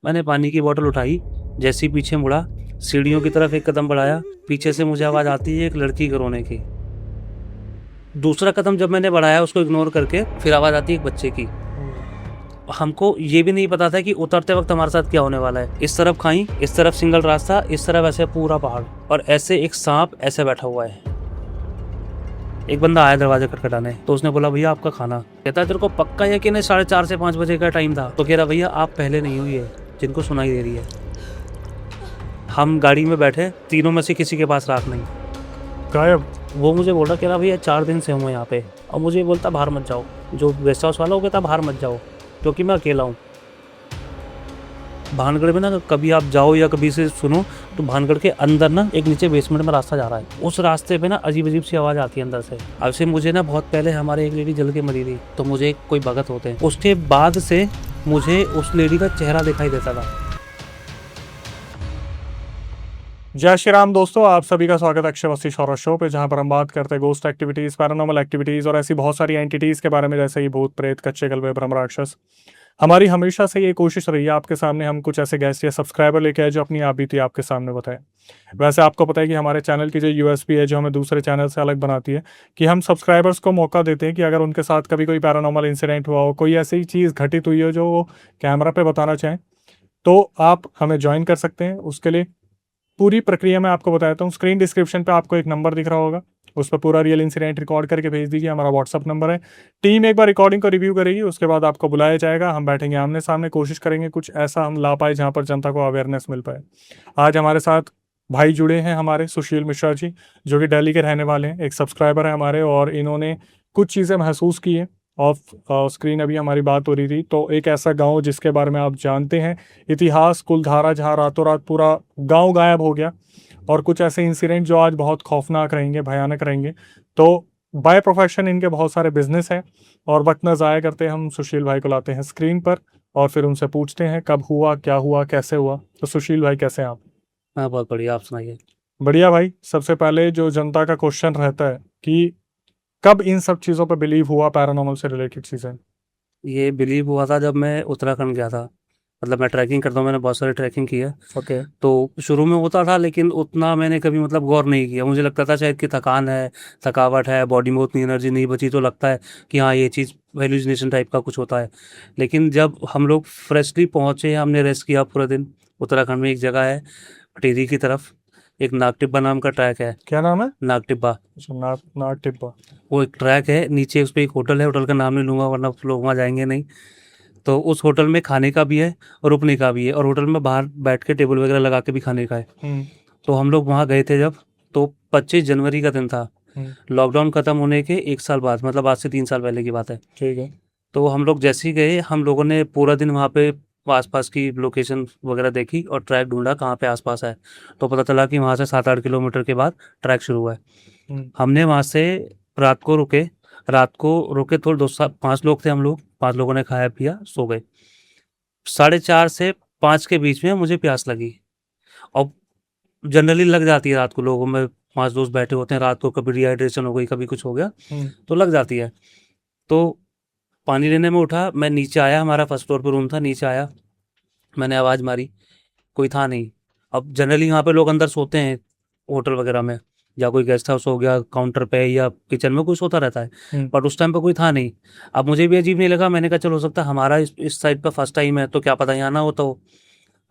मैंने पानी की बोतल उठाई, जैसे ही पीछे मुड़ा, सीढ़ियों की तरफ एक कदम बढ़ाया, पीछे से मुझे आवाज़ आती है एक लड़की के रोने की। दूसरा कदम जब मैंने बढ़ाया उसको इग्नोर करके, फिर आवाज़ आती है एक बच्चे की। हमको ये भी नहीं पता था कि उतरते वक्त हमारे साथ क्या होने वाला है। इस तरफ खाई, इस तरफ सिंगल रास्ता, इस तरफ ऐसे पूरा पहाड़, और ऐसे एक सांप ऐसे बैठा हुआ है। एक बंदा आया दरवाजे खटखटाने, तो उसने बोला भैया आपका खाना। कहता है तेरे को पक्का यकीन है 4:30 से 5 बजे का टाइम था? तो कह रहा भैया आप पहले नहीं हुई है जिनको सुनाई दे रही है। हम गाड़ी में बैठे, तीनों में से किसी के पास राख नहीं, गायब। वो मुझे बोल रहा कह रहा भैया 4 दिन से हूँ यहाँ पे, और मुझे ये बोलता बाहर मत जाओ। जो गेस्ट हाउस वाला वो कहता बाहर मत जाओ क्योंकि मैं अकेला हूँ। भानगढ़ में ना कभी आप जाओ या कभी से सुनो तो भानगढ़ के अंदर ना एक नीचे बेसमेंट में रास्ता जा रहा है, उस रास्ते पे ना अजीब अजीब सी आवाज़ आती है अंदर से। अब से मुझे ना बहुत पहले हमारे एक लेडी जल के मरी थी, तो मुझे कोई भगत होते हैं, उसके बाद से मुझे उस लेडी का चेहरा दिखाई देता था। जय श्री राम दोस्तों, आप सभी का स्वागत है अक्षय वशिष्ठ हॉरर शो पे, जहां पर हम बात करते हैं गोस्ट एक्टिविटीज़, पैरानॉर्मल एक्टिविटीज़ और ऐसी बहुत सारी एंटिटीज़ के बारे में, जैसे ही भूत प्रेत, कच्चे कल्बे, ब्रह्म राक्षस। हमारी हमेशा से ये कोशिश रही है आपके सामने हम कुछ ऐसे गेस्ट या सब्सक्राइबर लेके आए जो अपनी आप बीती आपके सामने बताए। वैसे आपको पता है कि हमारे चैनल की जो यूएसपी है, जो हमें दूसरे चैनल से अलग बनाती है, कि हम सब्सक्राइबर्स को मौका देते हैं कि अगर उनके साथ कभी कोई पैरानॉर्मल इंसिडेंट हुआ हो, कोई ऐसी चीज़ घटित हुई हो जो वो कैमरा पे बताना चाहें, तो आप हमें ज्वाइन कर सकते हैं। उसके लिए पूरी प्रक्रिया मैं आपको बताता हूँ। स्क्रीन डिस्क्रिप्शन पे आपको एक नंबर दिख रहा होगा, उस पर पूरा रियल इंसिडेंट रिकॉर्ड करके भेज दीजिए, हमारा व्हाट्सअप नंबर है। टीम एक बार रिकॉर्डिंग को रिव्यू करेगी, उसके बाद आपको बुलाया जाएगा, हम बैठेंगे आमने सामने, कोशिश करेंगे कुछ ऐसा हम ला पाए जहाँ पर जनता को अवेयरनेस मिल पाए। आज हमारे साथ भाई जुड़े हैं, हमारे सुशील मिश्रा जी, जो कि दिल्ली के रहने वाले हैं, एक सब्सक्राइबर है हमारे, और इन्होंने कुछ चीज़ें महसूस की हैं। ऑफ स्क्रीन अभी हमारी बात हो रही थी, तो एक ऐसा गांव जिसके बारे में आप जानते हैं, इतिहास कुलधारा, जहां रातों रात पूरा गांव गायब हो गया, और कुछ ऐसे इंसिडेंट जो आज बहुत खौफनाक रहेंगे, भयानक रहेंगे। तो बाय प्रोफेशन इनके बहुत सारे बिजनेस हैं, और वक्त न ज़ाया करते हम सुशील भाई को लाते हैं स्क्रीन पर, और फिर उनसे पूछते हैं कब हुआ, क्या हुआ, कैसे हुआ। तो सुशील भाई, कैसे हैं आप? हाँ बहुत बढ़िया, आप सुनाइए। बढ़िया भाई। सबसे पहले जो जनता का क्वेश्चन रहता है कि कब इन सब चीज़ों पर बिलीव हुआ, पैरानॉर्मल से रिलेटेड चीज़ें? ये बिलीव हुआ था जब मैं उत्तराखंड गया था। मतलब मैं ट्रैकिंग करता हूँ, मैंने बहुत सारी ट्रैकिंग की है। ओके। तो शुरू में होता था, लेकिन उतना मैंने कभी मतलब गौर नहीं किया। मुझे लगता था शायद कि थकान है, थकावट है, बॉडी में उतनी एनर्जी नहीं बची, तो लगता है कि हाँ ये चीज़ हेलुसिनेशन टाइप का कुछ होता है। लेकिन जब हम लोग फ्रेशली पहुँचे, हमने रेस्ट किया पूरा दिन। उत्तराखंड में एक जगह है टिहरी की तरफ, एक नागटिब्बा नाम का ट्रैक है। क्या नाम है? नागटिब्बा, अच्छा, नाग टिब्बा। वो एक ट्रैक है, नीचे उस पर एक होटल है, होटल का नाम नहीं लूँगा वरना लोग वहाँ जाएंगे नहीं। तो उस होटल में खाने का भी है और रुकने का भी है, और होटल में बाहर बैठ के टेबल वगैरह लगा के भी खाने का है। तो हम लोग वहाँ गए थे जब, तो 25 जनवरी का दिन था, लॉकडाउन खत्म होने के 1 साल बाद, मतलब आज से 3 साल पहले की बात है। ठीक है। तो हम लोग जैसे ही गए, हम लोगों ने पूरा दिन वहाँ पे आसपास की लोकेशन वगैरह देखी और ट्रैक ढूंढा कहाँ पे आसपास है। तो पता चला कि वहाँ से 7-8 किलोमीटर के बाद ट्रैक शुरू हुआ है। हमने वहाँ से रात को रुके, थोड़े 5 लोग थे हम लोग, 5 लोगों ने खाया पिया, सो गए। 4:30 से 5 के बीच में मुझे प्यास लगी, और जनरली लग जाती है रात को, लोगों में 5 दोस्त बैठे होते हैं, रात को कभी डिहाइड्रेशन हो गई, कभी कुछ हो गया, तो लग जाती है। तो पानी लेने में उठा, मैं नीचे आया, हमारा फर्स्ट फ्लोर पर रूम था, नीचे आया, मैंने आवाज़ मारी, कोई था नहीं। अब जनरली वहाँ पे लोग अंदर सोते हैं होटल वगैरह में, या कोई गेस्ट हाउस हो गया, काउंटर पे या किचन में कोई सोता रहता है, बट उस टाइम पे कोई था नहीं। अब मुझे भी अजीब नहीं लगा, मैंने कहा चलो हो सकता है हमारा इस साइड पर फर्स्ट टाइम है, तो क्या पता यहाँ ना हो। तो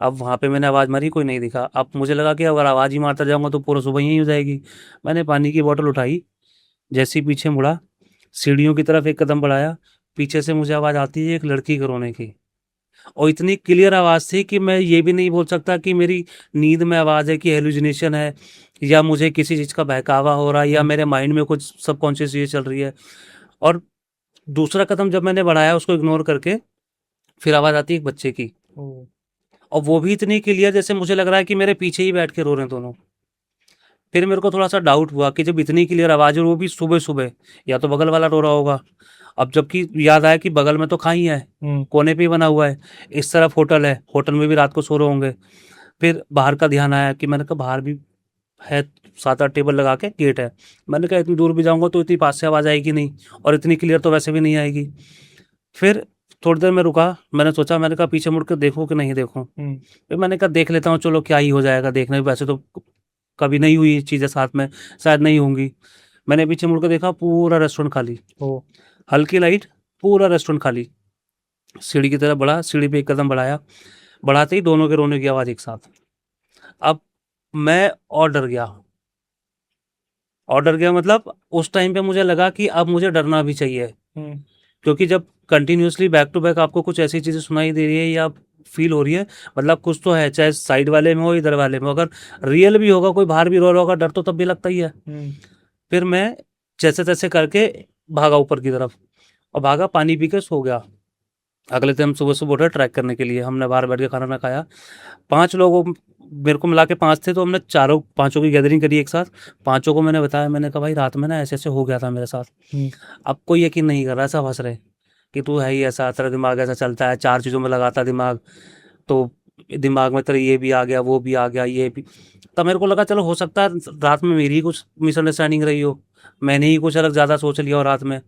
अब वहाँ पे मैंने आवाज़ मारी, कोई नहीं दिखा। अब मुझे लगा कि अगर आवाज़ ही मारता जाऊँगा तो पूरा सुबह यही हो जाएगी। मैंने पानी की बोतल उठाई, जैसे ही पीछे मुड़ा, सीढ़ियों की तरफ एक कदम बढ़ाया, पीछे से मुझे आवाज़ आती है एक लड़की के रोने की, और इतनी क्लियर आवाज़ थी कि मैं ये भी नहीं बोल सकता कि मेरी नींद में आवाज़ है, कि हेलुसिनेशन है, या मुझे किसी चीज़ का बहकावा हो रहा है, या मेरे माइंड में कुछ सबकॉन्शियस चीज़ चल रही है। और दूसरा कदम जब मैंने बढ़ाया उसको इग्नोर करके, फिर आवाज़ आती है एक बच्चे की, और वो भी इतनी क्लियर जैसे मुझे लग रहा है कि मेरे पीछे ही बैठ के रो रहे हैं दोनों। फिर मेरे को थोड़ा सा डाउट हुआ कि जब इतनी क्लियर आवाज़ है, वो भी सुबह सुबह, या तो बगल वाला रो रहा होगा। अब जबकि याद आया कि बगल में तो खाई है, कोने पे ही बना हुआ है, इस तरफ होटल है, होटल में भी रात को सो रहे होंगे। फिर बाहर का ध्यान आया कि मैंने कहा बाहर भी है, 7-8 टेबल लगा के गेट है। मैंने कहा इतनी दूर भी जाऊंगा तो इतनी पास से आवाज़ आएगी नहीं, और इतनी क्लियर तो वैसे भी नहीं आएगी। फिर थोड़ी देर में रुका, मैंने सोचा, मैंने कहा पीछे मुड़ के देखूं कि नहीं देखूं। फिर मैंने कहा देख लेता हूँ, चलो क्या ही हो जाएगा देखने में, वैसे तो कभी नहीं हुई ये चीज़ें साथ में, शायद नहीं होंगी। मैंने पीछे मुड़ के देखा, पूरा रेस्टोरेंट खाली, ओ हल्की लाइट, पूरा रेस्टोरेंट खाली। सीढ़ी की तरफ बढ़ा, सीढ़ी पे एक कदम बढ़ाया, बढ़ाते ही दोनों के रोने की आवाज़ एक साथ। अब मैं और डर गया, और डर गया मतलब उस टाइम पे मुझे लगा कि अब मुझे डरना भी चाहिए, क्योंकि जब कंटिन्यूअसली बैक टू बैक आपको कुछ ऐसी चीज़ें सुनाई दे रही है या फील हो रही है, मतलब कुछ तो है, चाहे साइड वाले में हो इधर वाले में, अगर रियल भी होगा, कोई बाहर भी रो रहा होगा, डर तो तब भी लगता ही है। फिर मैं जैसे तैसे करके भागा ऊपर की तरफ, और भागा, पानी पी के सो गया। अगले दिन हम सुबह सुबह उठे ट्रैक करने के लिए, हमने बाहर बैठ के खाना ना खाया। 5 लोगों, मेरे को मिला के 5 थे, तो हमने चारों पाँचों की गैदरिंग करी एक साथ। पाँचों को मैंने बताया, मैंने कहा भाई रात में ना ऐसे ऐसे हो गया था मेरे साथ। अब कोई यकीन नहीं कर रहा, सब हंस रहे कि तू है ही ऐसा, तेरा दिमाग ऐसा चलता है, 4 चीज़ों में लगाता दिमाग, तो दिमाग में तेरे ये भी आ गया, वो भी आ गया, ये भी। तब मेरे को लगा चलो हो सकता है रात में मेरी ही कुछ मिसअंडरस्टैंडिंग रही हो, मैंने ही कुछ अलग ज़्यादा सोच लिया हो रात में।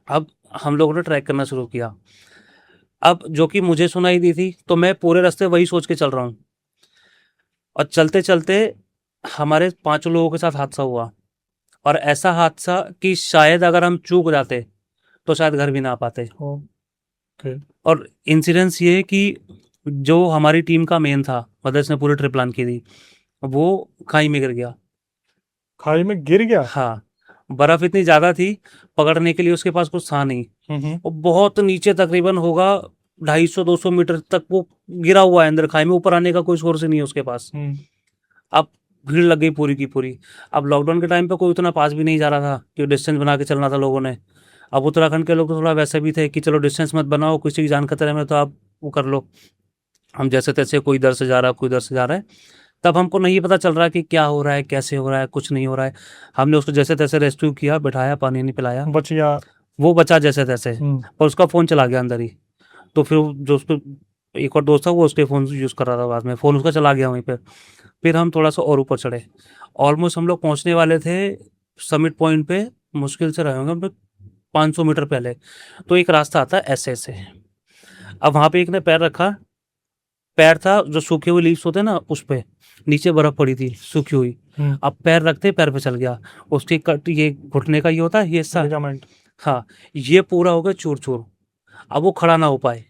अब हम लोगों ने ट्रैक करना शुरू किया। अब जो कि मुझे सुनाई दी थी, तो मैं पूरे रास्ते वही सोच के चल रहा हूँ, और चलते चलते हमारे 5 लोगों के साथ हादसा हुआ। और ऐसा हादसा कि शायद अगर हम चूक जाते तो शायद घर भी ना आ पाते। ओके। और इंसिडेंस ये है कि जो हमारी टीम का मेन था, मतलब इसने पूरी ट्रिप प्लान की थी, वो खाई में गिर गया। खाई में गिर गया? हाँ, बर्फ इतनी ज़्यादा थी, पकड़ने के लिए उसके पास कुछ था नहीं। वो बहुत नीचे, तकरीबन होगा 250-200 मीटर तक वो गिरा हुआ है अंदर खाई में, ऊपर आने का कोई सोर्स नहीं है उसके पास। अब भीड़ लग गई पूरी की पूरी। अब लॉकडाउन के टाइम पे कोई उतना पास भी नहीं जा रहा था, कि डिस्टेंस बना के चलना था लोगों ने। अब उत्तराखंड के लोग तो थोड़ा वैसे भी थे कि चलो डिस्टेंस मत बनाओ, किसी की जान खतरे में तो आप वो कर लो। हम जैसे तैसे, कोई इधर से जा रहा है, कोई इधर से जा रहा है। तब हमको नहीं पता चल रहा कि क्या हो रहा है, कैसे हो रहा है, कुछ नहीं हो रहा है। हमने उसको जैसे तैसे रेस्क्यू किया, बिठाया, पानी नहीं पिलाया, बच गया? वो बचा जैसे तैसे। और उसका फ़ोन चला गया अंदर ही। तो फिर जो उसको एक और दोस्त था, वो उसके फ़ोन यूज़ कर रहा था, बाद में फ़ोन उसका चला गया वहीं पे। फिर हम थोड़ा सा और ऊपर चढ़े, ऑलमोस्ट हम लोग पहुंचने वाले थे समिट पॉइंट पे, मुश्किल से रहे होंगे हम लोग 500 मीटर पहले। तो एक रास्ता आता है ऐसे ऐसे। अब वहाँ पे एक ने पैर रखा, पैर था जो सूखे हुए लीव्स होते हैं ना, उस पे नीचे बर्फ पड़ी थी सूखी हुई। अब पैर रखते पैर पे चल गया, उसके कट, ये घुटने का ये होता है ये हिस्सा, लिगामेंट। हाँ, ये पूरा हो गया चूर चूर। अब वो खड़ा ना हो पाए।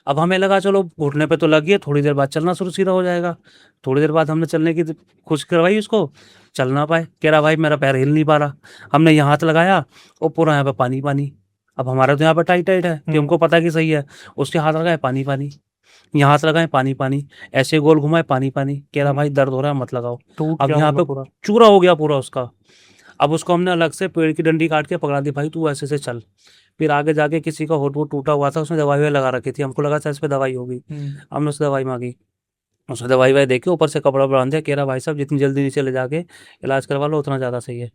अब हमें लगा चलो घुटने पे तो लग गया, थोड़ी देर बाद चलना शुरू सीधा हो जाएगा। थोड़ी देर बाद हमने चलने की कोशिश करवाई उसको, चल ना पाए। कह रहा भाई मेरा पैर हिल नहीं पा रहा। हमने यहाँ हाथ लगाया, और पूरा यहाँ पे पानी पानी। अब हमारा तो यहाँ पे टाइट टाइट है कि हमको पता है कि सही है। उसके हाथ लगाए, पानी पानी, यहाँ हाथ लगाए, पानी पानी, ऐसे गोल घुमाए, पानी पानी। कह रहा भाई दर्द हो रहा है, मत लगाओ। अब यहाँ पे पूरा चूरा हो गया पूरा उसका। अब उसको हमने अलग से पेड़ की डंडी काट के पकड़ा दी, भाई तू ऐसे से चल। फिर आगे जाके किसी का होठ वोट टूटा हुआ था, उसने दवाई लगा रखी थी, हमको लगा था इस पे दवाई होगी। हमने उससे दवाई मांगी, उसने दवाई वाई देके ऊपर से कपड़ा बांध दिया। कह रहा भाई साहब जितनी जल्दी नीचे ले जाके इलाज करवा लो उतना ज़्यादा सही है।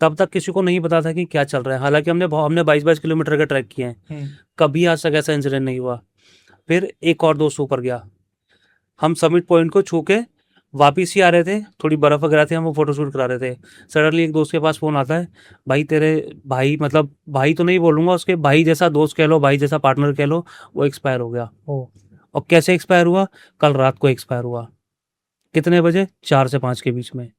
तब तक किसी को नहीं पता था कि क्या चल रहा है, हालांकि हमने 22-22 किलोमीटर का ट्रैक किए हैं, कभी आज तक ऐसा इंसिडेंट नहीं हुआ। फिर एक और दोस्त ऊपर गया, हम समिट पॉइंट को छू के वापिस ही आ रहे थे, थोड़ी बर्फ़ वगैरह थी, हम वो फोटो शूट करा रहे थे। सडनली एक दोस्त के पास फ़ोन आता है, भाई तेरे भाई, मतलब भाई तो नहीं बोलूँगा, उसके भाई जैसा दोस्त कह लो, भाई जैसा पार्टनर कह लो, वो एक्सपायर हो गया। और कैसे एक्सपायर हुआ? कल रात को एक्सपायर हुआ। कितने बजे? 4 से 5 के बीच में।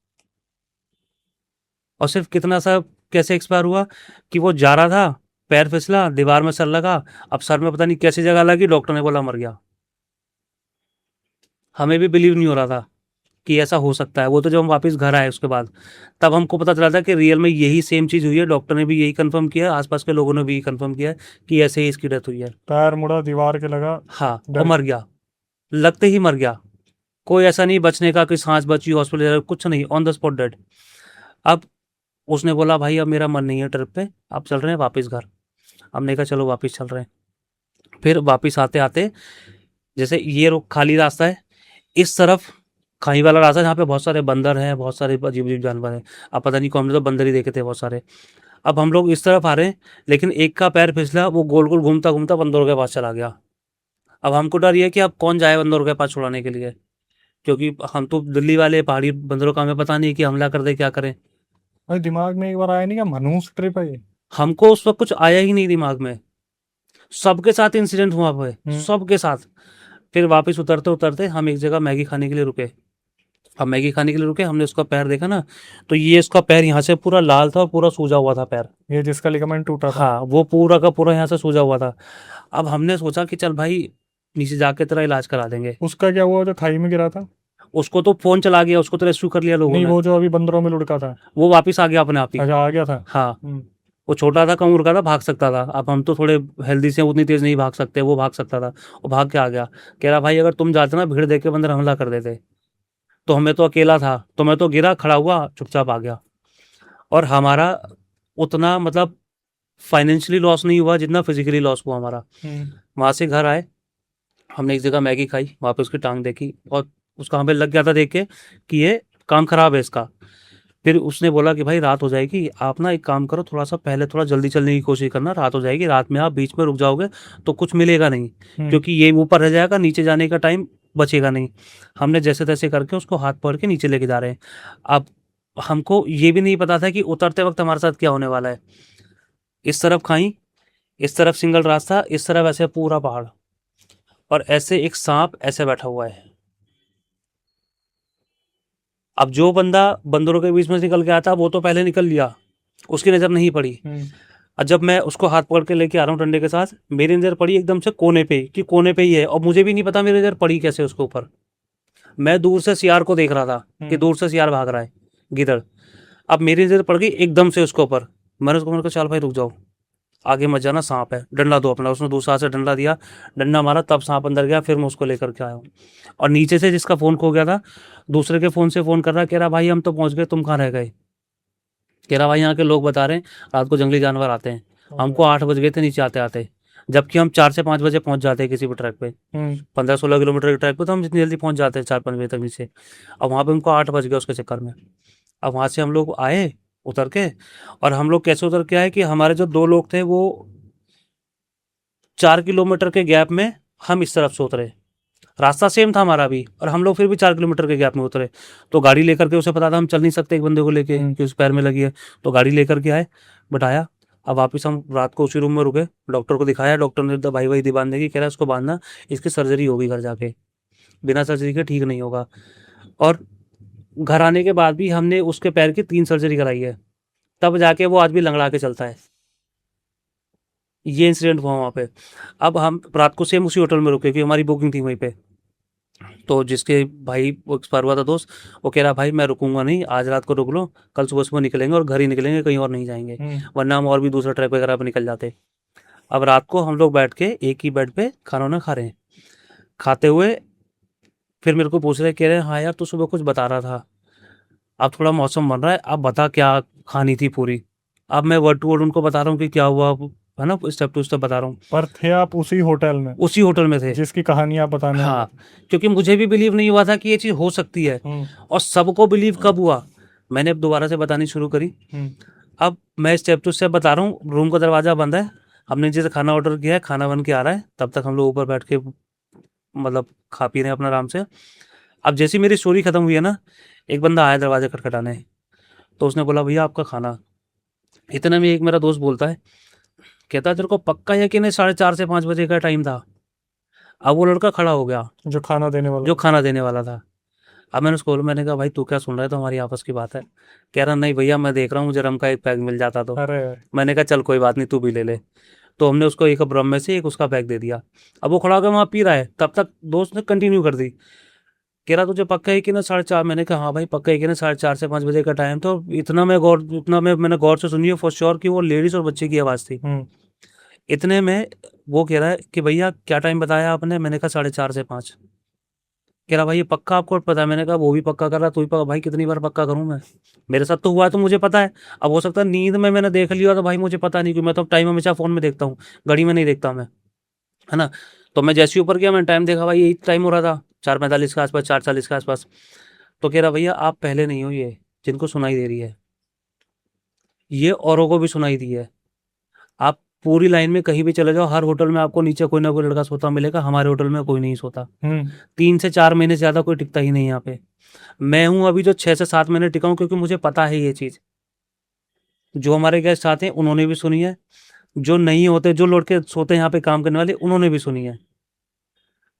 और सिर्फ कितना सा कैसे एक्सपायर हुआ कि वो जा रहा था, पैर फिसला, दीवार में सर लगा, अब सर में पता नहीं कैसी जगह लगी, डॉक्टर ने बोला मर गया। हमें भी बिलीव नहीं हो रहा था कि ऐसा हो सकता है। वो तो जब हम वापस घर आए उसके बाद, तब हमको पता चला था कि रियल में यही सेम चीज़ हुई है। डॉक्टर ने भी यही कंफर्म किया, आसपास के लोगों ने भी यही कंफर्म किया कि ऐसे ही इसकी डेथ हुई है। पैर मुड़ा, दीवार के लगा, हाँ, और मर गया, लगते ही मर गया। कोई ऐसा नहीं बचने का कि सांस बची, हॉस्पिटल, कुछ नहीं, ऑन द स्पॉट डेड। अब उसने बोला भाई अब मेरा मन नहीं है ट्रिप पे, अब चल रहे हैं वापस घर। हमने कहा चलो वापस चल रहे हैं। फिर वापस आते आते, जैसे ये खाली रास्ता है, इस तरफ खाई वाला रास्ता जहाँ पे बहुत सारे बंदर हैं, बहुत सारे अजीब अजीब जानवर हैं। अब पता नहीं को, हमने तो बंदर ही देखे थे बहुत सारे। अब हम लोग इस तरफ आ रहे हैं, लेकिन एक का पैर फिसला, वो गोल गोल घूमता घूमता बंदरों के पास चला गया। अब हमको डर ये कि अब कौन जाए बंदरों के पास छुड़ाने के लिए, क्योंकि हम तो दिल्ली वाले, पहाड़ी बंदरों का हमें पता नहीं कि हमला कर दे क्या करें। अरे दिमाग में एक बार आया नहीं क्या मनुष्य ट्रिप है ये? हमको उस वक्त कुछ आया ही नहीं दिमाग में। सबके साथ इंसिडेंट हुआ पे, सबके साथ। फिर वापस उतरते उतरते हम एक जगह मैगी खाने के लिए रुके। अब मैगी खाने के लिए रुके, हमने उसका पैर देखा ना, तो ये इसका पैर यहाँ से पूरा लाल था और पूरा सूजा हुआ था पैर। ये जिसका लिगामेंट टूटा था। हाँ, वो पूरा का पूरा यहाँ से सूजा हुआ था। अब हमने सोचा कि चल भाई नीचे जाके तेरा इलाज करा देंगे। उसका क्या हुआ जो खाई में गिरा था? उसको तो फोन चला गया, उसको तो रेस्क्यू कर लिया लोगों नहीं, ने। वो जो अभी बंदरों में लुढ़का था। वो वापस आ गया अपने आप ही। अच्छा, आ गया था। हाँ, वो छोटा था, कम उम्र का था, भाग सकता था। अब हम तो थोड़े हेल्दी से उतनी तेज नहीं भाग सकते, वो भाग सकता था। वो भाग के आ गया। कह रहा भाई अगर तुम जाते ना, भीड़ देख के बंदर हमला कर देते। तो हमें तो अकेला था, तो मैं तो गिरा, खड़ा हुआ, चुपचाप आ गया। और हमारा उतना मतलब फाइनेंशियली लॉस नहीं हुआ जितना फिजिकली लॉस हुआ हमारा। वहां से घर आए, हमने एक जगह मैगी खाई, वहाँ पे उसकी टांग देखी और उसका हमें लग गया था देख के कि ये काम खराब है इसका। फिर उसने बोला कि भाई रात हो जाएगी, आप ना एक काम करो, थोड़ा सा पहले थोड़ा जल्दी चलने की कोशिश करना, रात हो जाएगी, रात में आप बीच में रुक जाओगे तो कुछ मिलेगा नहीं, क्योंकि ये ऊपर रह जाएगा, नीचे जाने का टाइम बचेगा नहीं। हमने जैसे तैसे करके उसको हाथ पकड़ के नीचे लेके जा रहे हैं। अब हमको ये भी नहीं पता था कि उतरते वक्त हमारे साथ क्या होने वाला है। इस तरफ खाई, इस तरफ सिंगल रास्ता, इस तरफ ऐसे पूरा पहाड़, और ऐसे एक सांप ऐसे बैठा हुआ है। अब जो बंदा बंदरों के बीच में से निकल के आता वो तो पहले निकल लिया, उसकी नजर नहीं पड़ी। और जब मैं उसको हाथ पकड़ के लेके आ रहा हूँ डंडे के साथ, मेरी नजर पड़ी एकदम से कोने पे, कि कोने पे ही है, और मुझे भी नहीं पता मेरी नजर पड़ी कैसे उसके ऊपर। मैं दूर से सियार को देख रहा था कि दूर से सियार भाग रहा है, गिदड़। अब मेरी नजर पड़ गई एकदम से उसके ऊपर। मैंने उसको कहा चल भाई रुक जाओ, आगे मत जाना, सांप है, डंडा दो अपना। उसने दूसरा से डंडा दिया, डंडा मारा, तब सांप अंदर गया। फिर मैं उसको लेकर के आया हूँ। और नीचे से जिसका फोन खो गया था, दूसरे के फोन से फोन कर रहा, कह रहा भाई हम तो पहुंच गए, तुम कहाँ रह गए। कह रहा भाई यहाँ के लोग बता रहे हैं रात को जंगली जानवर आते हैं। हमको 8 बज गए थे नीचे आते आते, जबकि हम 4 से 5 बजे पहुंच जाते हैं किसी भी ट्रैक पे। 15-16 किलोमीटर के ट्रैक पे तो हम जितनी जल्दी पहुंच जाते हैं 4-5 बजे तक नीचे। अब वहाँ पे हमको 8 बज गया उसके चक्कर में। अब वहाँ से हम लोग आए उतर के, और हम लोग कैसे उतर के आए कि हमारे जो 2 लोग थे वो 4 किलोमीटर के गैप में हम इस तरफ से उतरे। रास्ता सेम था हमारा भी, और हम लोग फिर भी 4 किलोमीटर के गैप में उतरे। तो गाड़ी लेकर के, उसे पता था हम चल नहीं सकते एक बंदे को लेके कि उस पैर में लगी है, तो गाड़ी लेकर के आए, बैठाया। अब वापस हम रात को उसी रूम में रुके, डॉक्टर को दिखाया, डॉक्टर ने दवाई वही दी बांधने की, कह रहा है इसको बांधना, इसकी सर्जरी होगी घर जाके, बिना सर्जरी के ठीक नहीं होगा। और घर आने के बाद भी हमने उसके पैर की 3 सर्जरी कराई है, तब जाके वो आज भी लंगड़ा के चलता है। ये इंसिडेंट हुआ वहाँ पे। अब हम रात को सेम उसी होटल में रुके, क्योंकि हमारी बुकिंग थी वहीं पे। तो जिसके भाई वो एक्सपायर हुआ था दोस्त, वो कह रहा भाई मैं रुकूंगा नहीं, आज रात को रुक लो, कल सुबह सुबह निकलेंगे और घर ही निकलेंगे, कहीं और नहीं जाएंगे, वरना हम और भी दूसरा ट्रैक वगैरह पर निकल जाते। अब रात को हम लोग बैठ के एक ही बेड पे खाना वाना खा रहे हैं, खाते हुए फिर मेरे को पूछ रहे, कह रहे हाँ यार तू सुबह कुछ बता रहा था, अब थोड़ा मौसम बन रहा है, अब बता क्या खानी थी पूरी। अब मैं वर्ड टू वर्ड उनको बता रहा हूँ कि क्या हुआ, है ना, स्टेप टू स्टेप बता रहा हूँ। पर थे आप उसी होटल में? उसी होटल में थे जिसकी कहानी आप बताने। हाँ, क्योंकि मुझे भी बिलीव नहीं हुआ था कि ये चीज़ हो सकती है। और सबको बिलीव कब हुआ, मैंने अब दोबारा से बतानी शुरू करी। अब मैं स्टेप टू स्टेप बता रहा हूँ। रूम का दरवाज़ा बंद है, हमने जैसे खाना ऑर्डर किया है, खाना बन के आ रहा है, तब तक हम लोग ऊपर बैठ के मतलब खा पी रहे हैं अपना आराम से। अब जैसी मेरी स्टोरी खत्म हुई है ना, एक बंदा आया दरवाजा खटखटाने, तो उसने बोला भैया आपका खाना। इतने में एक मेरा दोस्त बोलता है, कहता तेरे को पक्का यकीन है 4:30 से 5 बजे का टाइम था। अब वो लड़का खड़ा हो गया जो खाना देने वाला था। अब मैंने उसको बोला, मैंने कहा भाई तू क्या सुन रहा है, तो हमारी आपस की बात है। कह रहा नहीं भैया मैं देख रहा हूँ, मुझे रम का एक पैक मिल जाता तो। अरे मैंने कहा चल कोई बात नहीं, तू भी ले ले। तो हमने उसको एक रम में से एक उसका पैक दे दिया। अब वो खड़ा होकर वहाँ पी रहा है, तब तक दोस्त ने कंटिन्यू कर दी, कह रहा तुझे पक्का है कि ना 4:30। मैंने कहा हाँ भाई पक्का है कि ना 4:30 से 5 बजे का टाइम। तो मैंने गौर से सुनी है फॉर श्योर कि वो लेडीज और बच्चे की आवाज़ थी। इतने में वो कह रहा है कि भैया क्या टाइम बताया आपने। मैंने कहा 4:30 से 5। कह रहा भाई ये पक्का आपको पता है। मैंने कहा वो भी पक्का कर रहा, तू भी पक्का। भाई कितनी बार पक्का करूं मैं, मेरे साथ तो हुआ है तो मुझे पता है। अब हो सकता है नींद में मैंने देख लिया तो भाई मुझे पता नहीं, क्योंकि मैं तो टाइम हमेशा फ़ोन में देखता हूँ, घड़ी में नहीं देखता मैं, है ना। तो मैं जैसे ही ऊपर गया, मैंने टाइम देखा, भाई यही टाइम हो रहा था, 4:45 के आसपास, 4:40 के आसपास। तो कह रहा भैया आप पहले नहीं हो, ये जिनको सुनाई दे रही है ये औरों को भी सुनाई दी है। आप पूरी लाइन में कहीं भी चले जाओ, हर होटल में आपको नीचे कोई ना कोई लड़का सोता मिलेगा, हमारे होटल में कोई नहीं सोता। 3 से 4 महीने से ज़्यादा कोई टिकता ही नहीं यहाँ पे। मैं हूँ अभी जो 6 से 7 महीने टिका हूँ, क्योंकि मुझे पता है ये चीज़। जो हमारे गेस्ट आते हैं उन्होंने भी सुनी है, जो नहीं होते, जो लौट के सोते हैं यहाँ पे काम करने वाले, उन्होंने भी सुनी है।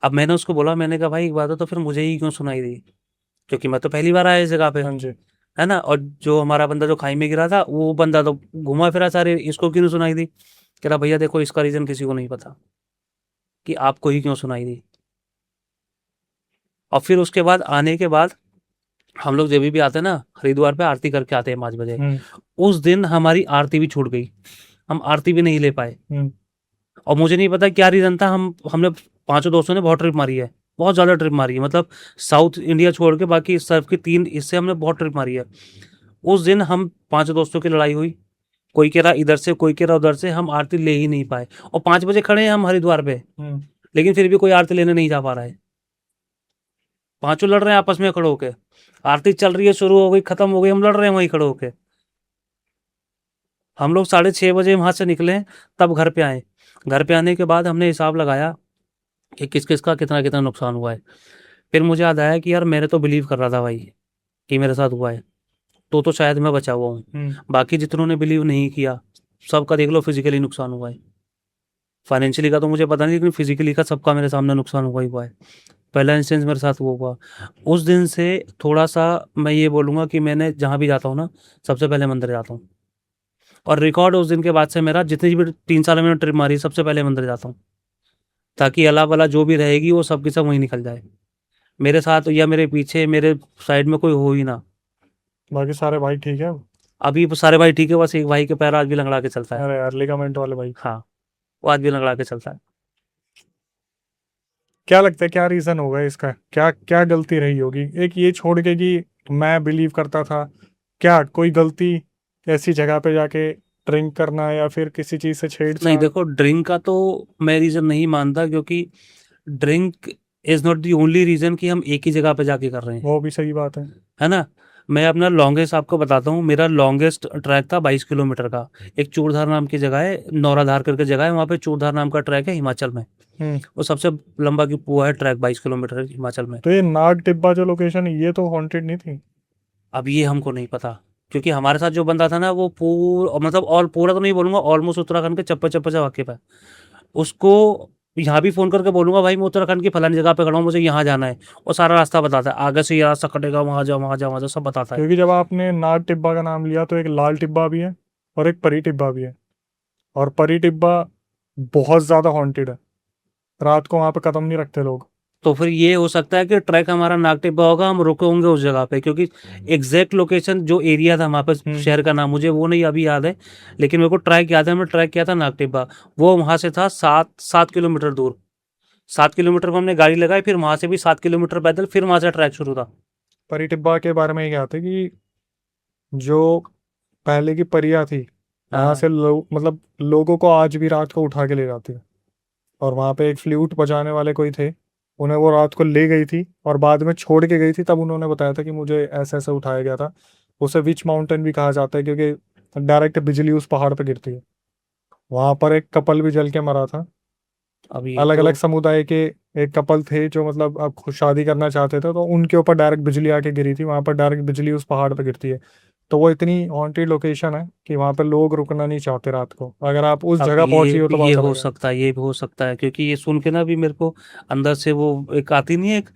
अब मैंने उसको बोला, मैंने कहा भाई एक बात है, तो फिर मुझे ही क्यों सुनाई दी, क्योंकि मैं तो पहली बार आया इस जगह पे, हाँ जी। है ना। और जो हमारा बंदा जो खाई में गिरा था, वो बंदा तो घुमा फिरा सारे, इसको क्यों नहीं सुनाई दी। कह रहा भैया देखो, इसका रीजन किसी को नहीं पता कि आपको ही क्यों सुनाई दी। और फिर उसके बाद आने के बाद हम लोग जब भी आते हैं ना हरिद्वार पे, आरती करके आते हैं 5 बजे। उस दिन हमारी आरती भी छूट गई, हम आरती भी नहीं ले पाए। और मुझे नहीं पता क्या रीजन था। हमने पांचों दोस्तों ने बहुत ट्रिप मारी है, बहुत ज्यादा ट्रिप मारी है, मतलब साउथ इंडिया छोड़ के बाकी सर्फ की 3 इससे हमने बहुत ट्रिप मारी है। उस दिन हम पांचों दोस्तों की लड़ाई हुई, कोई कह रहा इधर से, कोई कह रहा उधर से, हम आरती ले ही नहीं पाए। और 5 बजे खड़े हैं हम हरिद्वार पे, लेकिन फिर भी कोई आरती लेने नहीं जा पा रहा है। पांचों लड़ रहे हैं आपस में खड़े होके, आरती चल रही है, शुरू हो गई, खत्म हो गई, हम लड़ रहे हैं वहीं खड़े होके। हम लोग 6:30 बजे वहां से निकले, तब घर पे आए। घर पे आने के बाद हमने हिसाब लगाया कि किस किस का कितना कितना नुकसान हुआ है। फिर मुझे याद आया कि यार मैंने तो बिलीव कर रहा था भाई कि मेरे साथ हुआ है, तो शायद मैं बचा हुआ हूँ। बाकी जितनों ने बिलीव नहीं किया, सबका देख लो फिजिकली नुकसान हुआ है। फाइनेंशियली का तो मुझे पता नहीं, लेकिन फिजिकली का सबका मेरे सामने नुकसान हुआ ही हुआ है। पहला इंस्टेंस मेरे साथ वो हुआ। उस दिन से थोड़ा सा मैं ये बोलूँगा कि मैंने जहाँ भी जाता हूँ ना, सबसे पहले मंदिर जाता हूँ। और रिकॉर्ड उस दिन के बाद से मेरा, जितनी भी 3 साल में ट्रिप मारी, सबसे पहले मंदिर जाता हूँ, ताकि अला बला जो भी रहेगी वो सब की सब वहीं निकल जाए, मेरे साथ या मेरे पीछे, मेरे साइड में कोई हो ही ना। बाकी सारे भाई ठीक है? अभी सारे भाई ठीक है, बस एक भाई के पैर आज भी लंगड़ा के चलता है। अरे यार, लिगामेंट वाले भाई। हाँ, वो आज भी लंगड़ा के चलता है। क्या लगता है क्या रीजन होगा इसका? क्या क्या गलती रही होगी? एक ये छोड़ के कि मैं बिलीव करता था, क्या कोई गलती ऐसी जगह पे जाके ड्रिंक करना या फिर किसी चीज से नहीं छेड़छाड़? देखो, ड्रिंक का तो मैं रीजन नहीं मानता, क्योंकि drink is not the only reason कि हम एक ही जगह पे जाके कर रहे हैं, वो भी सही बात है। है ना। मैं अपना लॉन्गेस्ट आपको बताता हूँ, मेरा लॉन्गेस्ट ट्रैक था 22 किलोमीटर का। एक चूड़धार नाम की जगह है, नौराधार करके जगह है, वहाँ पे चूड़धार नाम का ट्रैक है हिमाचल में। वो सबसे लंबा की वो है ट्रैक, 22 किलोमीटर हिमाचल में। तो ये नाग टिब्बा जो लोकेशन है, ये तो हॉन्टेड नहीं थी? अब ये हमको नहीं पता, क्योंकि हमारे साथ जो बंदा था ना, वो पूरा, मतलब और पूरा तो नहीं बोलूंगा, ऑलमोस्ट उत्तराखंड के चप्पे चप्पे से वाकिफ है। उसको यहाँ भी फोन करके बोलूंगा, भाई मैं उत्तराखंड की फलानी जगह पे खड़ा हूँ, मुझे यहाँ जाना है, और सारा रास्ता बताता है, आगे से ये रास्ता कटेगा, वहां जाओ वहां जाओ वहां जाओ, सब बताता है। क्योंकि जब आपने नाग टिब्बा का नाम लिया तो एक लाल टिब्बा भी है और एक परी टिब्बा भी है, और परी टिब्बा बहुत ज्यादा हॉन्टेड है। रात को वहां पे कदम नहीं रखते लोग। तो फिर ये हो सकता है कि ट्रैक हमारा नागटिब्बा होगा, हम रुके होंगे उस जगह पे, क्योंकि एग्जैक्ट लोकेशन जो एरिया था वहाँ पे, शहर का नाम मुझे वो नहीं अभी याद है, लेकिन मेरे को ट्रैक याद है, मैं ट्रैक किया था नागटिब्बा। वो वहां से था 7 किलोमीटर दूर। 7 किलोमीटर को हमने गाड़ी लगाई, फिर वहां से भी 7 किलोमीटर पैदल, फिर वहां से ट्रैक शुरू था। परी टिब्बा के बारे में ये क्या था कि जो पहले की परियां थी, वहां हाँ, से लोग, मतलब लोगों को आज भी रात को उठा के ले जाती है। और वहां पे एक फ्लूट बजाने वाले कोई थे, उन्हें वो रात को ले गई थी और बाद में छोड़ के गई थी। तब उन्होंने बताया था कि मुझे ऐसे ऐसे उठाया गया था। उसे विच माउंटेन भी कहा जाता है, क्योंकि डायरेक्ट बिजली उस पहाड़ पे गिरती है। वहां पर एक कपल भी जल के मरा था। अब ये अलग तो अलग समुदाय के एक कपल थे जो, मतलब अब खुद शादी करना चाहते थे, तो उनके ऊपर डायरेक्ट बिजली आके गिरी थी। वहां पर डायरेक्ट बिजली उस पहाड़ पे गिरती है। तो वो इतनी हॉन्टेड लोकेशन है कि वहां पे लोग रुकना नहीं चाहते रात को। अगर आप उस अब जगह पहुंची हो तो ये बात हो अलग है। सकता है, ये भी हो सकता है, क्योंकि ये सुन के ना भी मेरे को अंदर से वो एक आती नहीं है, एक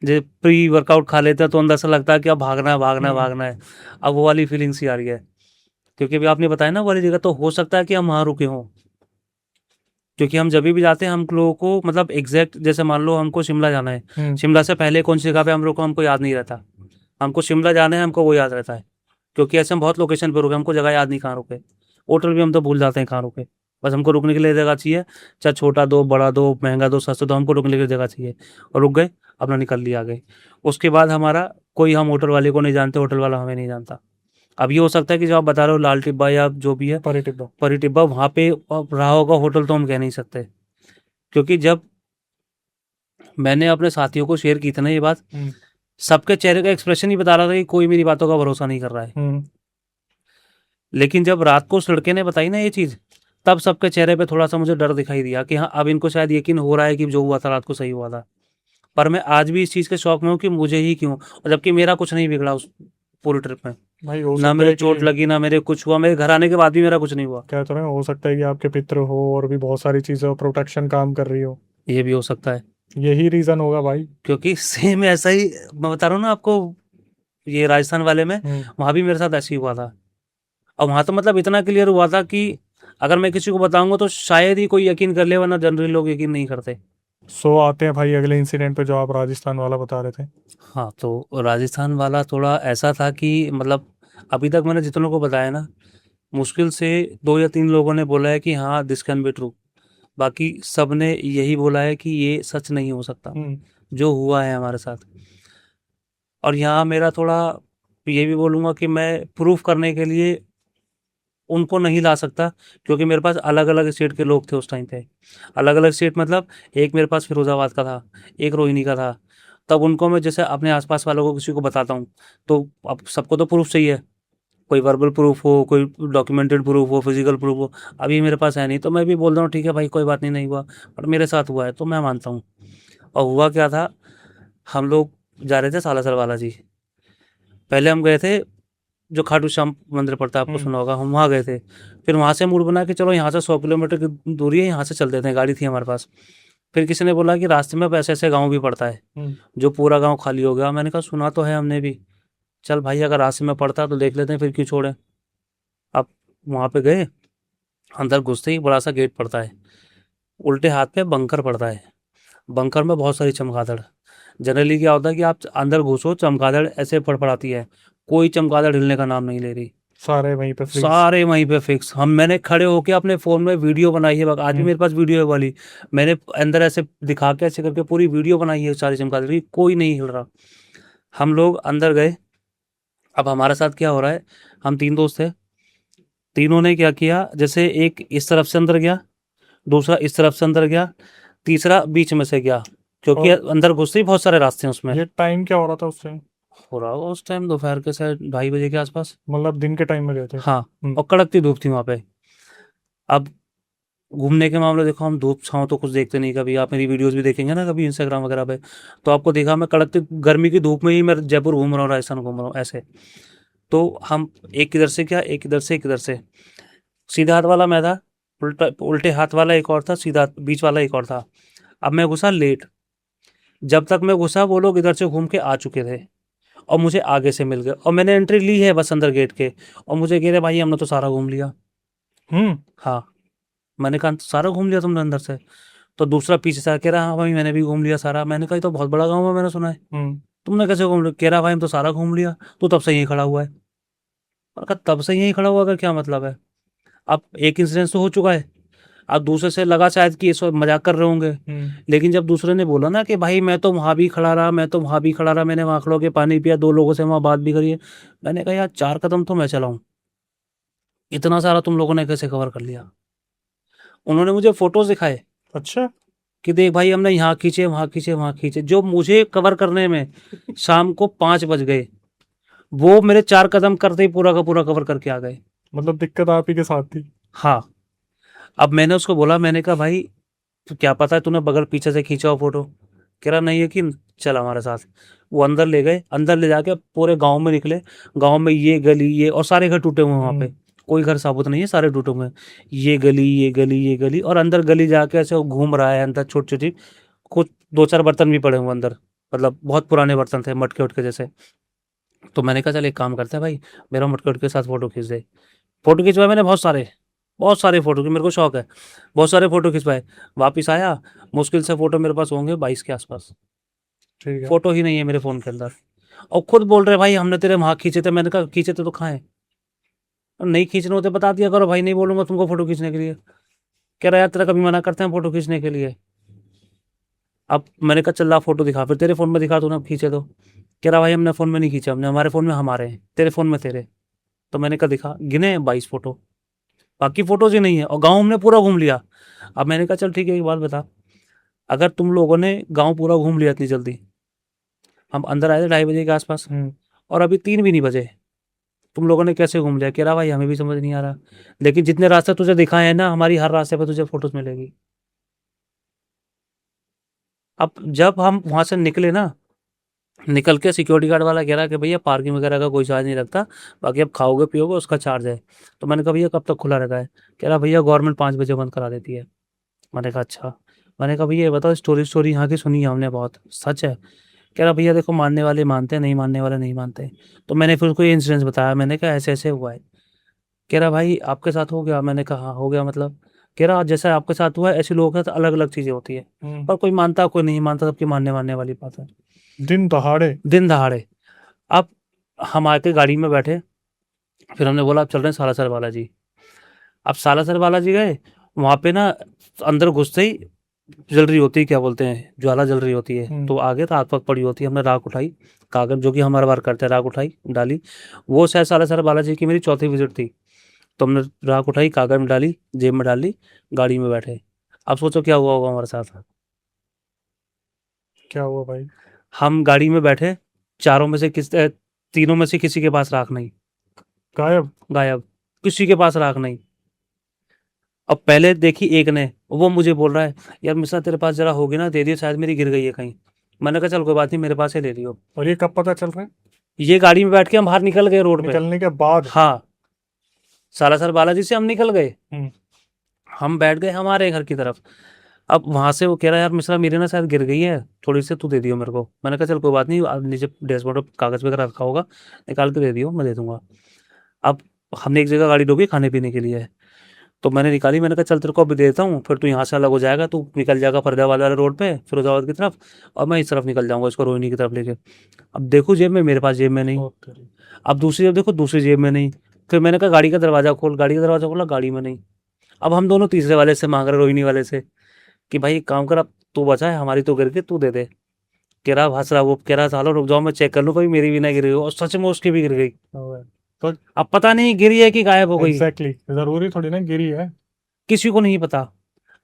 जो प्री वर्कआउट खा लेते हैं तो अंदर से लगता है कि अब भागना है भागना है हम्म। भागना है। अब वो वाली फीलिंग सी आ रही है, क्योंकि अभी आपने बताया ना वो वाली जगह, तो हो सकता है कि हम वहाँ रुके हों। क्योंकि हम जब भी जाते हैं, हम लोगों को मतलब एग्जैक्ट, जैसे मान लो हमको शिमला जाना है, हम्म। शिमला से पहले कौन सी जगह पे हम लोग को, हमको याद नहीं रहता। हमको शिमला जाना है, हमको वो याद रहता है, क्योंकि ऐसे हम बहुत लोकेशन पे रुके, हमको जगह याद नहीं कहाँ रुके। होटल भी हम तो भूल जाते हैं कहाँ रुके। बस हमको रुकने के लिए जगह चाहिए, चाहे छोटा दो, बड़ा दो, महंगा दो, सस्ता दो, हमको रुकने के लिए जगह चाहिए। और रुक गए, अपना निकल लिया आगे। उसके बाद हमारा कोई, हम होटल वाले को नहीं जानते, होटल वाला हमें नहीं जानता। अब ये हो सकता है कि जो आप बता रहे हो लाल टिब्बा या जो भी है, परी टिब्बा। परी टिब्बा, वहाँ पे रहा होगा होटल, तो हम कह नहीं सकते। क्योंकि जब मैंने अपने साथियों को शेयर की थी ना ये बात, हम्म। सबके चेहरे का एक्सप्रेशन ही बता रहा था कि कोई मेरी बातों का भरोसा नहीं कर रहा है। हम्म। लेकिन जब रात को उस लड़के ने बताई ना ये चीज़, तब सबके चेहरे पे थोड़ा सा मुझे डर दिखाई दिया कि हाँ, अब इनको शायद यकीन हो रहा है कि जो हुआ था रात को सही हुआ था। पर मैं आज भी इस चीज़ के शौक में हूँ कि मुझे ही क्यों, और जबकि मेरा कुछ नहीं बिगड़ा उस पूरी ट्रिप में। भाई हो ना सकता मेरे है चोट कि लगी, ना मेरे कुछ हुआ, मेरे घर आने के बाद भी मेरा कुछ नहीं हुआ। क्या तो रहे हो सकता है कि आपके पित्र हो और भी बहुत सारी चीजें प्रोटेक्शन काम कर रही हो, ये भी हो सकता है, यही रीजन होगा भाई। क्योंकि सेम ऐसा ही मैं बता रहा हूँ ना आपको, ये राजस्थान वाले में, हम्म। वहां भी मेरे साथ ऐसे ही हुआ था। और वहां तो मतलब इतना क्लियर हुआ था कि अगर मैं किसी को बताऊंगा तो शायद ही कोई यकीन कर ले, वरना जनरली लोग यकीन नहीं करते। सो आते हैं भाई अगले इंसिडेंट पे जो आप राजस्थान वाला बता रहे थे। हाँ, तो राजस्थान वाला थोड़ा ऐसा था कि मतलब अभी तक मैंने जितनों को बताया ना, मुश्किल से 2 या 3 लोगों ने बोला है कि हाँ दिस कैन बी ट्रू। बाकी सब ने यही बोला है कि ये सच नहीं हो सकता, हम्म। जो हुआ है हमारे साथ। और यहाँ मेरा थोड़ा ये भी बोलूँगा कि मैं प्रूफ करने के लिए उनको नहीं ला सकता, क्योंकि मेरे पास अलग-अलग स्टेट के लोग थे उस टाइम पे। अलग-अलग स्टेट मतलब एक मेरे पास फिरोज़ाबाद का था, एक रोहिणी का था। तब उनको मैं जैसे अपने आस-पास वालों को किसी को बताता हूँ, तो अब सबको तो प्रूफ चाहिए। कोई वर्बल प्रूफ हो, कोई डॉक्यूमेंटेड प्रूफ हो, फिज़िकल प्रूफ हो। अभी मेरे पास है नहीं, तो मैं भी बोल रहा हूँ ठीक है भाई कोई बात नहीं, नहीं हुआ, पर मेरे साथ हुआ है तो मैं मानता हूँ। और हुआ क्या था, हम लोग जा रहे थे सालासर बालाजी। पहले हम गए थे जो खाटू श्याम मंदिर पड़ता है, आपको हम्म। सुना होगा, हम वहाँ गए थे। फिर वहाँ से मूड बना कि चलो यहाँ से 100 किलोमीटर की दूरी है, यहाँ से चल देते हैं, गाड़ी थी हमारे पास। फिर किसी ने बोला कि रास्ते में अब ऐसे-ऐसे गाँव भी पड़ता है, हम्म। जो पूरा गाँव खाली हो गया। मैंने कहा सुना तो है हमने भी, चल भाई अगर रास्ते में पड़ता है तो देख लेते हैं, फिर क्यों छोड़ें। अब वहाँ पे गए, अंदर घुसते ही बड़ा सा गेट पड़ता है, उल्टे हाथ पे बंकर पड़ता है। बंकर में बहुत सारी चमगादड़। जनरली क्या होता है कि आप अंदर घुसो, चमगादड़ ऐसे फड़फड़ाती है, कोई चमगादड़ हिलने का नाम नहीं ले रही। सारे वहीं पे फ्रीज। सारे वहीं पे फिक्स। हम मैंने खड़े होके अपने फ़ोन में वीडियो बनाई है, आज भी हम्म। मेरे पास वीडियो है वाली। मैंने अंदर ऐसे दिखा के ऐसे करके पूरी वीडियो बनाई है सारी चमगादड़ की, कोई नहीं हिल रहा। हम लोग अंदर गए। अब हमारे साथ क्या हो रहा है, हम 3 दोस्त थे। तीनों ने क्या किया, जैसे एक इस तरफ से अंदर गया, दूसरा इस तरफ से अंदर गया, तीसरा बीच में से गया, क्योंकि और अंदर घुसते ही बहुत सारे रास्ते हैं उसमें। ये टाइम क्या हो रहा था उस टाइम? हो रहा होगा उस टाइम दोपहर के शायद 2:30 के आसपास। मतलब दिन के टाइम में गए थे? हाँ, हम्म। और कड़कती धूप थी वहाँ पे। अब घूमने के मामले देखो, हम धूप छाँव तो कुछ देखते नहीं कभी। आप मेरी वीडियोस भी देखेंगे ना कभी इंस्टाग्राम वगैरह पे, तो आपको देखा मैं कड़कती गर्मी की धूप में ही मैं जयपुर घूम रहा हूँ, राजस्थान घूम रहा हूँ ऐसे। तो हम एक इधर से क्या, एक इधर से, एक इधर से। सीधा हाथ वाला मैं था, उल्टे हाथ वाला एक और था, सीधा बीच वाला एक और था। अब मैं घुसा लेट। जब तक मैं घुसा वो लोग इधर से घूम के आ चुके थे और मुझे आगे से मिल गए, और मैंने एंट्री ली है बस अंदर गेट के, और मुझे कह रहे भाई हमने तो सारा घूम लिया। हम्म। हाँ, मैंने कहा सारा घूम लिया तुमने अंदर से? तो दूसरा पीछे से कह रहा हाँ भाई मैंने भी घूम लिया सारा। मैंने कहा ये तो बहुत बड़ा गाँव है, मैंने सुना है, हम्म। तुमने कैसे घूम लिया? कह रहा भाई हम तो सारा घूम लिया, तू तब से यहीं खड़ा हुआ है। मैंने कहा तब से यहीं खड़ा हुआ का क्या मतलब है? अब एक इंसिडेंस तो हो चुका है, अब दूसरे से लगा शायद कि ये सब मजाक कर रहे होंगे। हम्म। लेकिन जब दूसरे ने बोला ना कि भाई मैं तो वहां भी खड़ा रहा, मैं तो वहां भी खड़ा रहा, मैंने वहां खड़ा होकर पानी पिया, 2 लोगों से वहां बात भी करी है। मैंने कहा यार 4 कदम तो मैं चला हूं, इतना सारा तुम लोगों ने कैसे कवर कर लिया? उन्होंने मुझे फोटोज दिखाए अच्छा। कि देख भाई हमने यहाँ खींचे, वहां खींचे, वहां खींचे, जो मुझे कवर करने में शाम को 5 बज गए, वो मेरे 4 कदम करते ही पूरा का पूरा कवर करके आ गए। मतलब दिक्कत आप ही के साथ थी? हाँ। अब मैंने उसको बोला, मैंने कहा भाई तो क्या पता है तूने बगल पीछे से खींचा हो फोटो? कह रहा नहीं यकीन, चल हमारे साथ। वो अंदर ले गए, अंदर ले जाके पूरे गांव में निकले। गांव में ये गली ये, और सारे घर टूटे हुए हैं वहाँ पे, हम्म। कोई घर साबुत नहीं है, सारे टूटे हुए हैं। ये गली ये गली ये गली, और अंदर गली जाके ऐसे वो घूम रहा है अंदर, छोटी छोटी कुछ 2-4 बर्तन भी पड़े हुए अंदर, मतलब बहुत पुराने बर्तन थे, मटके उटके जैसे। तो मैंने कहा चल एक काम करते हैं भाई, मेरा मटके उटके के साथ फोटो खींच दे। फोटो खिंचवाए मैंने बहुत सारे फोटो की, मेरे को शौक है। बहुत सारे फोटो खिंचवाए। वापिस आया, मुश्किल से फोटो मेरे पास होंगे 22 के आसपास। ठीक है। फोटो ही नहीं है मेरे फ़ोन के अंदर। और खुद बोल रहे भाई हमने तेरे वहाँ खींचे थे। मैंने कहा खींचे थे तो कहाँ है? नहीं खींचने होते बता दिया करो भाई, नहीं बोलूंगा तुमको फोटो खींचने के लिए। कह रहा यार तेरा कभी मना करते हैं फोटो खींचने के लिए? अब मैंने कहा चल ला फोटो दिखा, फिर तेरे फ़ोन में दिखा, तूने खींचे तो। कह रहा भाई हमने फ़ोन में नहीं खींचा, हमने हमारे फ़ोन में हमारे हैं, तेरे फ़ोन में तेरे। तो मैंने कहा दिखा, गिने 22 फोटो, बाकी फोटोज ही नहीं है, और गाँव हमने पूरा घूम लिया। अब मैंने कहा चल ठीक है एक बात बता, अगर तुम लोगों ने गाँव पूरा घूम लिया इतनी जल्दी, हम अंदर आए थे 2:30 के आसपास, हम्म। और अभी 3 भी नहीं बजे, तुम लोगों ने कैसे घूम लिया? कह रहा भाई हमें भी समझ नहीं आ रहा, लेकिन जितने रास्ते तुझे दिखाए हैं ना, हमारी हर रास्ते पे तुझे फोटोज मिलेगी। अब जब हम वहां से निकले ना, निकल के सिक्योरिटी गार्ड वाला कह रहा कि भैया पार्किंग वगैरह का कोई चार्ज नहीं लगता, बाकी आप खाओगे पियोगे उसका चार्ज है। तो मैंने कहा भैया कब तक खुला रहता है? कह रहा भैया गवर्नमेंट 5 बजे बंद करा देती है। मैंने कहा अच्छा। मैंने कहा भैया ये बताओ, स्टोरी स्टोरी यहाँ की सुनी है हमने बहुत, सच है? कह रहा भैया देखो, मानने वाले मानते हैं, नहीं मानने वाले नहीं मानते। तो मैंने फिर उसको ये इंसिडेंस बताया, मैंने कहा ऐसे ऐसे हुआ है। कह रहा भाई आपके साथ हो गया? मैंने कहा हाँ हो गया मतलब। कह रहा जैसा आपके साथ हुआ है ऐसे लोगों के साथ अलग अलग चीज़ें होती है, पर कोई मानता कोई नहीं मानता, सबकी मानने मानने वाली बात है। दिन दहाड़े। दिन दहाड़े। अब हम आके गाड़ी में बैठे, फिर हमने बोला अब चल रहे हैं सालासर बालाजी। अब सालासर बालाजी गए, वहाँ पे ना अंदर घुसते ही जल रही होती है, क्या बोलते हैं, ज्वाला जल रही होती है। तो आगे राख वाख पड़ी होती है, हमने राख उठाई, कागज जो कि हम हर बार करते हैं, राख उठाई डाली। वो शायद सालासर बालाजी की मेरी चौथी विजिट थी। तो हमने राख उठाई, कागज में डाली, जेब में डाली, गाड़ी में बैठे। अब सोचो क्या हुआ होगा हमारे साथ। क्या हुआ भाई? हम गाड़ी में बैठे, चारों में से तीनों में से किसी के पास राख नहीं। गायब। गायब। किसी के पास राख नहीं। अब पहले देखी एक ने, वो मुझे बोल रहा है यार मिश्रा तेरे पास जरा होगी ना, दे दियो, शायद मेरी गिर गई है कहीं। मैंने कहा चल कोई बात नहीं, मेरे पास है, ले लियो। और ये कब पता चल रहा है? ये गाड़ी में बैठ के हम बाहर निकल गए रोड पे। निकलने के बाद? हाँ, सालासर बालाजी से हम निकल गए, हम्म। हम बैठ गए हमारे घर की तरफ। अब वहां से वो कह रहा है यार मिश्रा मेरी ना शायद गिर गई है, थोड़ी सी तू दे दियो मेरे को। मैंने कहा चल कोई बात नहीं, आप नीचे डैशबोर्ड पर कागज वगैरह रखा होगा, निकाल के दे दियो, मैं दे दूंगा। अब हमने एक जगह गाड़ी रोकी खाने पीने के लिए, तो मैंने निकाली, मैंने कहा चल तेरे को अभी देता हूँ, फिर तू यहाँ से अलग हो जाएगा, तू निकल जाएगा फरीदाबाद वाले रोड पे फिरोजाबाद की तरफ, और मैं इस तरफ निकल जाऊंगा, इसको रोहिणी की तरफ लेके। अब देखो जेब में, मेरे पास जेब में नहीं। ओ तेरी। अब दूसरी जेब देखो, दूसरी जेब में नहीं। फिर मैंने कहा गाड़ी का दरवाजा खोल, गाड़ी का दरवाजा खोला, गाड़ी में नहीं। अब हम दोनों तीसरे वाले से मांग रहे, रोहिणी वाले से, कि भाई एक काम कर, अब तू बचा है, हमारी तो गिर गई, तू दे दे। कह रहा हंस रहा, वो कह रहा चलो रुक जाओ मैं चेक कर लूँ कभी मेरी भी ना गिर गई हो, और सच में उसकी भी गिर गई। तो अब पता नहीं गिरी है कि गायब हो गई, एग्जैक्टली जरूरी थोड़ी ना गिरी है। किसी को नहीं पता।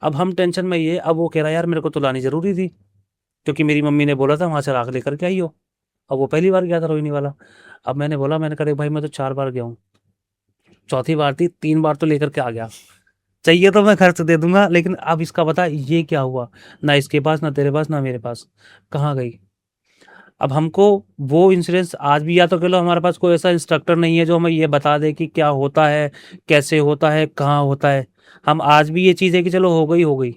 अब हम टेंशन में ये, अब वो कह रहा यार मेरे को तो लानी जरूरी थी, क्योंकि मेरी मम्मी ने बोला था वहां से राख लेकर के आई हो। अब वो पहली बार गया था रोहिणी वाला। अब मैंने बोला, मैंने कहा देख भाई मैं तो 4 बार गया हूँ, चौथी बार थी, 3 बार तो लेकर के आ गया, चाहिए तो मैं खर्च दे दूंगा, लेकिन अब इसका बता ये क्या हुआ, ना इसके पास, ना तेरे पास, ना मेरे पास, कहाँ गई। अब हमको वो इंश्योरेंस आज भी, या तो कह लो हमारे पास कोई ऐसा इंस्ट्रक्टर नहीं है जो हमें ये बता दे कि क्या होता है, कैसे होता है, कहाँ होता है। हम आज भी ये चीज़ है कि चलो हो गई हो गई,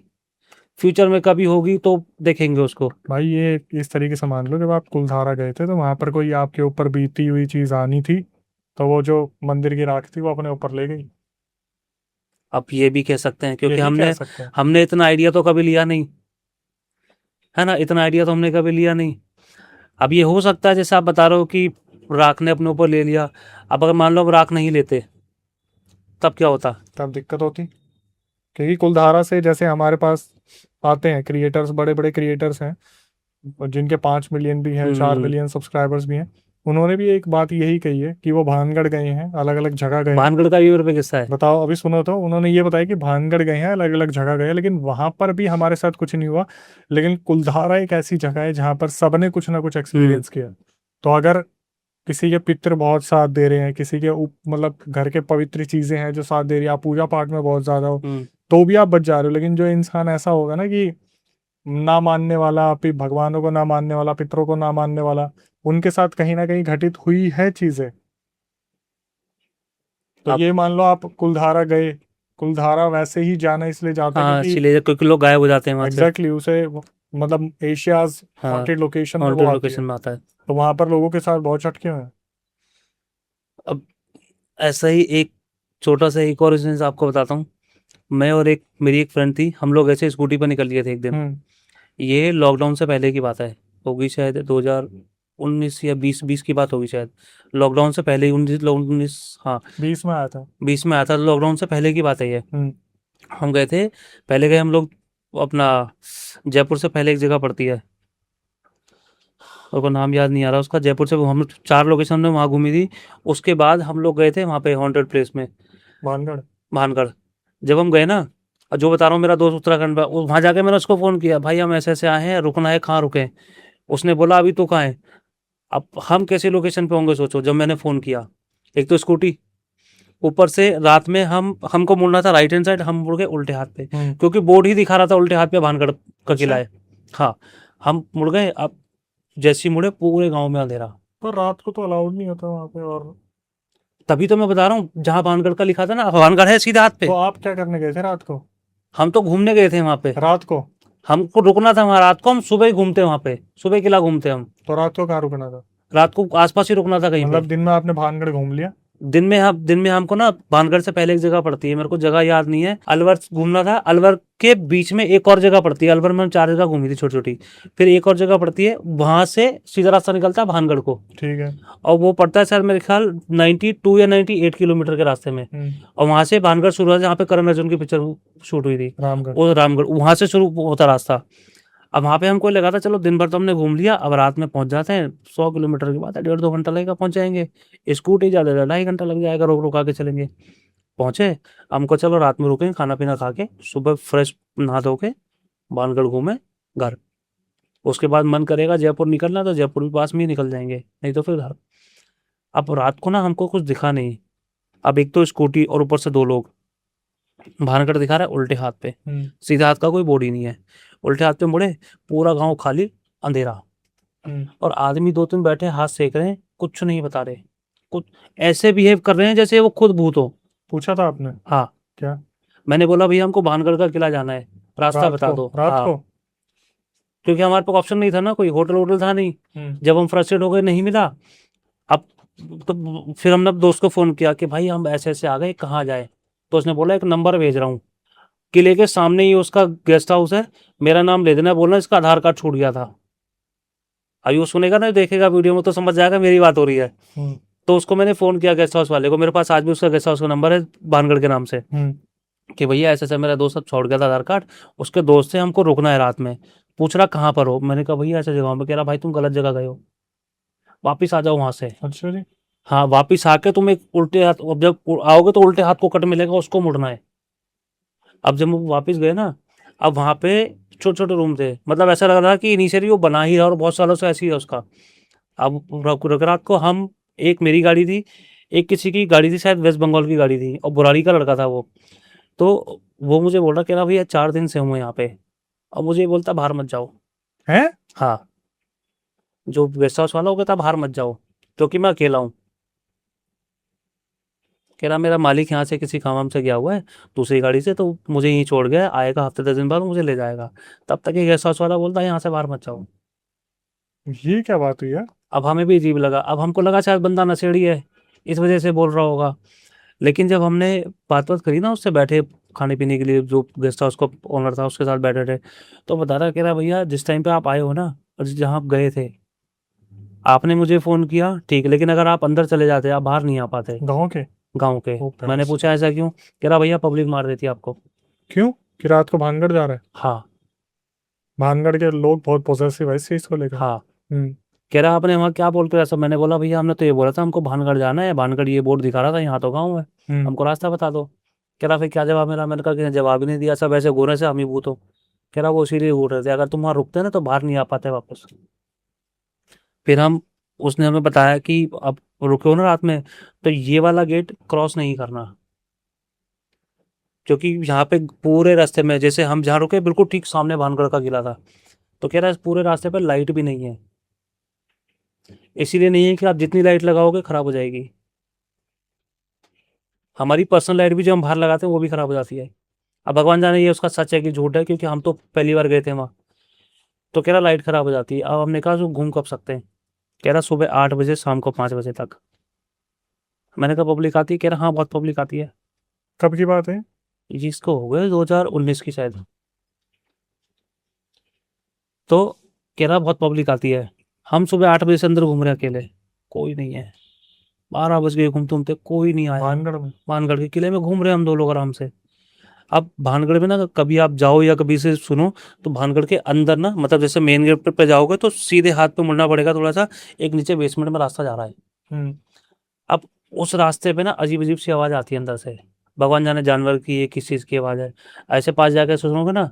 फ्यूचर में कभी होगी तो देखेंगे उसको। भाई ये इस तरीके से मान लो, जब आप कुलधारा गए थे तो वहां पर कोई आपके ऊपर बीती हुई चीज आनी थी, तो वो जो मंदिर की राख थी वो अपने ऊपर ले गई। अब ये भी कह सकते हैं, क्योंकि यही कह हमने सकते हैं। हमने इतना आइडिया तो कभी लिया नहीं है ना, इतना आइडिया तो हमने कभी लिया नहीं। अब ये हो सकता है जैसे आप बता रहे हो कि राख ने अपने ऊपर ले लिया, अब अगर मान लो अब राख नहीं लेते तब क्या होता। तब दिक्कत होती, क्योंकि कुलधारा से जैसे हमारे पास आते हैं क्रिएटर्स, बड़े बड़े क्रिएटर्स हैं, और जिनके 5 मिलियन भी हैं, 4 मिलियन सब्सक्राइबर्स भी हैं, उन्होंने भी एक बात यही कही है कि वो भानगढ़ गए हैं, अलग अलग जगह गए हैं। भानगढ़ का भी मेरे पे किस्सा है। बताओ, अभी सुनो तो, उन्होंने ये बताया कि भानगढ़ गए हैं, अलग अलग जगह गए हैं, लेकिन वहां पर भी हमारे साथ कुछ नहीं हुआ। लेकिन कुलधारा एक ऐसी जगह है जहां पर सबने कुछ ना कुछ एक्सपीरियंस किया। तो अगर किसी के पितृ बहुत साथ दे रहे हैं, किसी के मतलब घर के पवित्र चीजें हैं जो साथ दे रही है, आप पूजा पाठ में बहुत ज्यादा हो, तो भी आप बच जा रहे हो। लेकिन जो इंसान ऐसा होगा ना कि ना मानने वाला, भगवानों को ना मानने वाला, पितरों को ना मानने वाला, उनके साथ कहीं ना कहीं घटित हुई है चीजें। तो अब ये मान लो आप कुलधारा गए, कुलधारा वैसे ही जाना इसलिए जाते हैं हाँ, क्योंकि इसलिए क्योंकि लोग गायब हो जाते हैं वहां से। एग्जैक्टली उसे मतलब एशियाज हाँ, हॉन्टेड लोकेशन में वो हॉन्टेड आती है। लोकेशन में आता है। तो वहां पर लोगों के साथ बहुत चटके हुए हैं। अब ऐसा ही एक छोटा सा एक और इंसिडेंस आपको बताता हूँ। मैं और एक मेरी एक फ्रेंड थी, हम लोग ऐसे स्कूटी पर निकल लिए थे एक दिन। हम्म। ये लॉकडाउन से पहले की बात है, होगी शायद 2019 या 2020 की बात होगी शायद। लॉकडाउन से पहले ही 19, हाँ 20 में आया था। 20 में आया था, लॉकडाउन से पहले की बात है ये। हम्म। हम गए थे, पहले गए हम लोग अपना, जयपुर से पहले एक जगह पड़ती है, उसका नाम याद नहीं आ रहा उसका, जयपुर से वो हम 4 लोकेशन में वहाँ घूमी थी। उसके बाद हम लोग गए थे वहाँ पे हॉन्टेड प्लेस में, भानगढ़। भानगढ़। जब हम गए ना, और जो बता रहा हूँ मेरा दोस्त उत्तराखंड में, वहाँ जाके मैंने उसको फ़ोन किया, भाई हम ऐसे ऐसे आए हैं, रुकना है, कहाँ रुके? उसने बोला अभी तो कहाँ है। अब हम कैसे लोकेशन पे होंगे सोचो, जब मैंने फ़ोन किया, एक तो स्कूटी, ऊपर से रात में हमको मुड़ना था राइट हैंड साइड, हम मुड़ गए उल्टे हाथ पे, क्योंकि बोर्ड ही दिखा रहा था उल्टे हाथ पे भानगढ़ का किला अच्छा। है। हाँ, हम मुड़ गए। अब जैसी मुड़े पूरे गांव में अंधेरा। पर रात को तो अलाउड नहीं होता वहाँ पे। और तभी तो मैं बता रहा हूँ, जहाँ भानगढ़ का लिखा था ना, भानगढ़ है सीधे हाथ पे। तो आप क्या करने गए थे रात को? हम तो घूमने गए थे वहां पे, रात को? हमको रुकना था वहां रात को, हम सुबह ही घूमते वहां पे, सुबह किला घूमते हम। तो रात को कहाँ रुकना था? रात को आसपास ही रुकना था कहीं पे। मतलब दिन में आपने भानगढ़ घूम लिया? दिन में हमको ना भानगढ़ से पहले एक जगह पड़ती है, मेरे को जगह याद नहीं है, अलवर घूमना था। अलवर के बीच में एक और जगह पड़ती है, अलवर में हम 4 जगह घूमी थी छोटी छोटी। फिर एक और जगह पड़ती है, वहां से सीधा रास्ता निकलता है भानगढ़ को, ठीक है। और वो पड़ता है शायद मेरे ख्याल 92 या 98 किलोमीटर के रास्ते में। और वहां से भानगढ़ शुरू हुआ, जहाँ पे करण अर्जुन की पिक्चर शूट हुई थी, रामगढ़। वो रामगढ़, वहां से शुरू होता रास्ता। अब वहां पे हमको लगा था चलो दिन भर तो हमने घूम लिया, अब रात में पहुंच जाते हैं, 100 किलोमीटर की बात है, 1.5-2 घंटा लगेगा, पहुंच जाएंगे। स्कूटी ज्यादा 2.5 घंटा लग जाएगा, रोक रुका के चलेंगे। पहुंचे, हमको चलो रात में रुकेंगे, खाना पीना खा के सुबह फ्रेश नहा धो के बानगढ़ घूमे घर। उसके बाद मन करेगा जयपुर निकलना तो जयपुर भी पास में ही निकल जाएंगे, नहीं तो फिर घर। अब रात को ना हमको कुछ दिखा नहीं। अब एक तो स्कूटी और ऊपर से 2 लोग, भानगढ़ दिखा रहा है उल्टे हाथ पे, सीधे हाथ का कोई बॉडी नहीं है, उल्टे हाथ पे मुड़े, पूरा गांव खाली, अंधेरा। और आदमी 2-3 बैठे हाथ सेक रहे हैं, कुछ नहीं बता रहे, कुछ ऐसे बिहेव कर रहे हैं जैसे वो खुद भूत हो। पूछा था आपने? हाँ, क्या? मैंने बोला भैया हमको भानगढ़ का किला जाना है, रास्ता बता दो। रात हाँ, को? क्योंकि हमारे पास ऑप्शन नहीं था ना, कोई होटल वोटल था नहीं। जब हम फ्रस्ट्रेट हो गए, नहीं मिला। अब तो फिर हमने दोस्त को फोन किया कि भाई हम ऐसे ऐसे आ गए, कहाँ जाए? तो उसने बोला एक नंबर भेज रहा हूँ, किले के सामने ही उसका गेस्ट हाउस है, मेरा नाम ले देना, बोलना इसका आधार कार्ड छूट गया था। अभी वो सुनेगा ना, देखेगा वीडियो में, तो समझ जाएगा मेरी बात हो रही है। तो उसको मैंने फोन किया गेस्ट हाउस वाले को, मेरे पास आज भी उसका गेस्ट हाउस का नंबर है भानगढ़ के नाम से, कि भैया ऐसे ऐसे मेरा दोस्त सब छोड़ गया था आधार कार्ड, उसके दोस्त से हमको रुकना है रात में। पूछ रहा कहाँ पर हो, मैंने कहा भैया ऐसे जगह पे। कह रहा भाई तुम गलत जगह गए हो, वापिस आ जाओ वहां से। अच्छा जी। हाँ, वापिस आके तुम एक उल्टे हाथ, अब जब आओगे तो उल्टे हाथ को कट मिलेगा, उसको मुड़ना है। अब जब हम वापिस गए ना, अब वहां पे छोटे छोटे रूम थे, मतलब ऐसा लग रहा कि इनिशियली वो बना ही रहा और बहुत सालों से ऐसी है उसका। अब रात को हम, एक मेरी गाड़ी थी, एक किसी की गाड़ी थी, शायद वेस्ट बंगाल की गाड़ी थी, और बुराड़ी का लड़का था वो। तो वो मुझे बोल रहा, कह रहा भैया 4 दिन से हूँ यहाँ पे। अब मुझे ये बोलता बाहर मत जाओ। है? हाँ, जो गेस्ट हाउस वाला हो गया था, बाहर मत जाओ, क्योंकि मैं अकेला हूँ। कह रहा मेरा मालिक यहाँ से किसी काम से गया हुआ है दूसरी गाड़ी से, तो मुझे यहीं छोड़ गया, आएगा हफ्ते 10 दिन बाद मुझे ले जाएगा। तब तक ये गेस्ट हाउस वाला बोलता है यहाँ से बाहर मत जाओ। ये क्या बात हुई है? अब हमें भी अजीब लगा, अब हमको लगा शायद बंदा नशेड़ी है, इस वजह से बोल रहा होगा। लेकिन जब हमने बात बात करी ना उससे, बैठे खाने पीने के लिए, जो गेस्ट हाउस का ओनर था उसके साथ बैठे थे, तो बता रहा, कह रहा भैया जिस टाइम पे आप आए हो ना, और जहाँ आप गए थे, आपने मुझे फ़ोन किया ठीक, लेकिन अगर आप अंदर चले जाते, आप बाहर नहीं आ पाते। गाँव के? गाँव के। मैंने पूछा ऐसा क्यों? कह रहा भैया पब्लिक मार देती आपको। क्यों? कि रात को भानगढ़ जा रहा है? हाँ। भानगढ़ के लोग बहुत पॉसेसिव है इस चीज को लेकर। हाँ, कह रहा आपने वहाँ क्या बोल कर ऐसा? मैंने बोला भैया हमने तो ये बोला था हमको भानगढ़ जाना है, भानगढ़ ये बोर्ड दिखा रहा था, यहाँ तो गाँव है, हमको रास्ता बता दो। कह रहा फिर क्या जवाब मेरा? मैंने कहा कि जवाब ही नहीं दिया, सब ऐसे घूरे से हम ही भूत हो। कह रहा वो इसीलिए घूर रहे थे, अगर तुम वहाँ रुकते ना तो बाहर नहीं आ पाते वापस। फिर हम, उसने हमें बताया कि अब रुके हो ना रात में, तो ये वाला गेट क्रॉस नहीं करना, क्योंकि यहाँ पे पूरे रास्ते में, जैसे हम जहाँ रुके बिल्कुल ठीक सामने भानगढ़ का किला था, तो कह रहा है पूरे रास्ते पर लाइट भी नहीं है, इसीलिए नहीं है कि आप जितनी लाइट लगाओगे खराब हो जाएगी। हमारी पर्सनल लाइट भी जो हम बाहर लगाते हैं वो भी खराब हो जाती है। अब भगवान जाने ये उसका सच है कि झूठ है, क्योंकि हम तो पहली बार गए थे वहाँ। तो कह रहा लाइट खराब हो जाती है। अब हमने कहा तो घूम कब सकते हैं? कह रहा सुबह 8 बजे, शाम को 5 बजे तक। मैंने कहा पब्लिक आती है? कह रहा हाँ बहुत पब्लिक आती है। कब की बात है? जिसको हो गए 2019 की शायद। तो कह रहा बहुत पब्लिक आती है। हम सुबह 8 बजे से अंदर घूम रहे अकेले, कोई नहीं है। 12 बज गए घूमते घूमते, कोई नहीं आया। भानगढ़ में? भानगढ़ के किले में घूम रहे हम 2 लोग आराम से। अब भानगढ़ में ना कभी आप जाओ या कभी से सुनो, तो भानगढ़ के अंदर ना, मतलब जैसे मेन गेट पे जाओगे तो सीधे हाथ पे मुड़ना पड़ेगा थोड़ा सा, एक नीचे बेसमेंट में रास्ता जा रहा है। अब उस रास्ते पे ना अजीब अजीब सी आवाज आती है अंदर से, भगवान जाने जानवर की है, किस चीज की आवाज है। ऐसे पास जाके सुनोगे ना,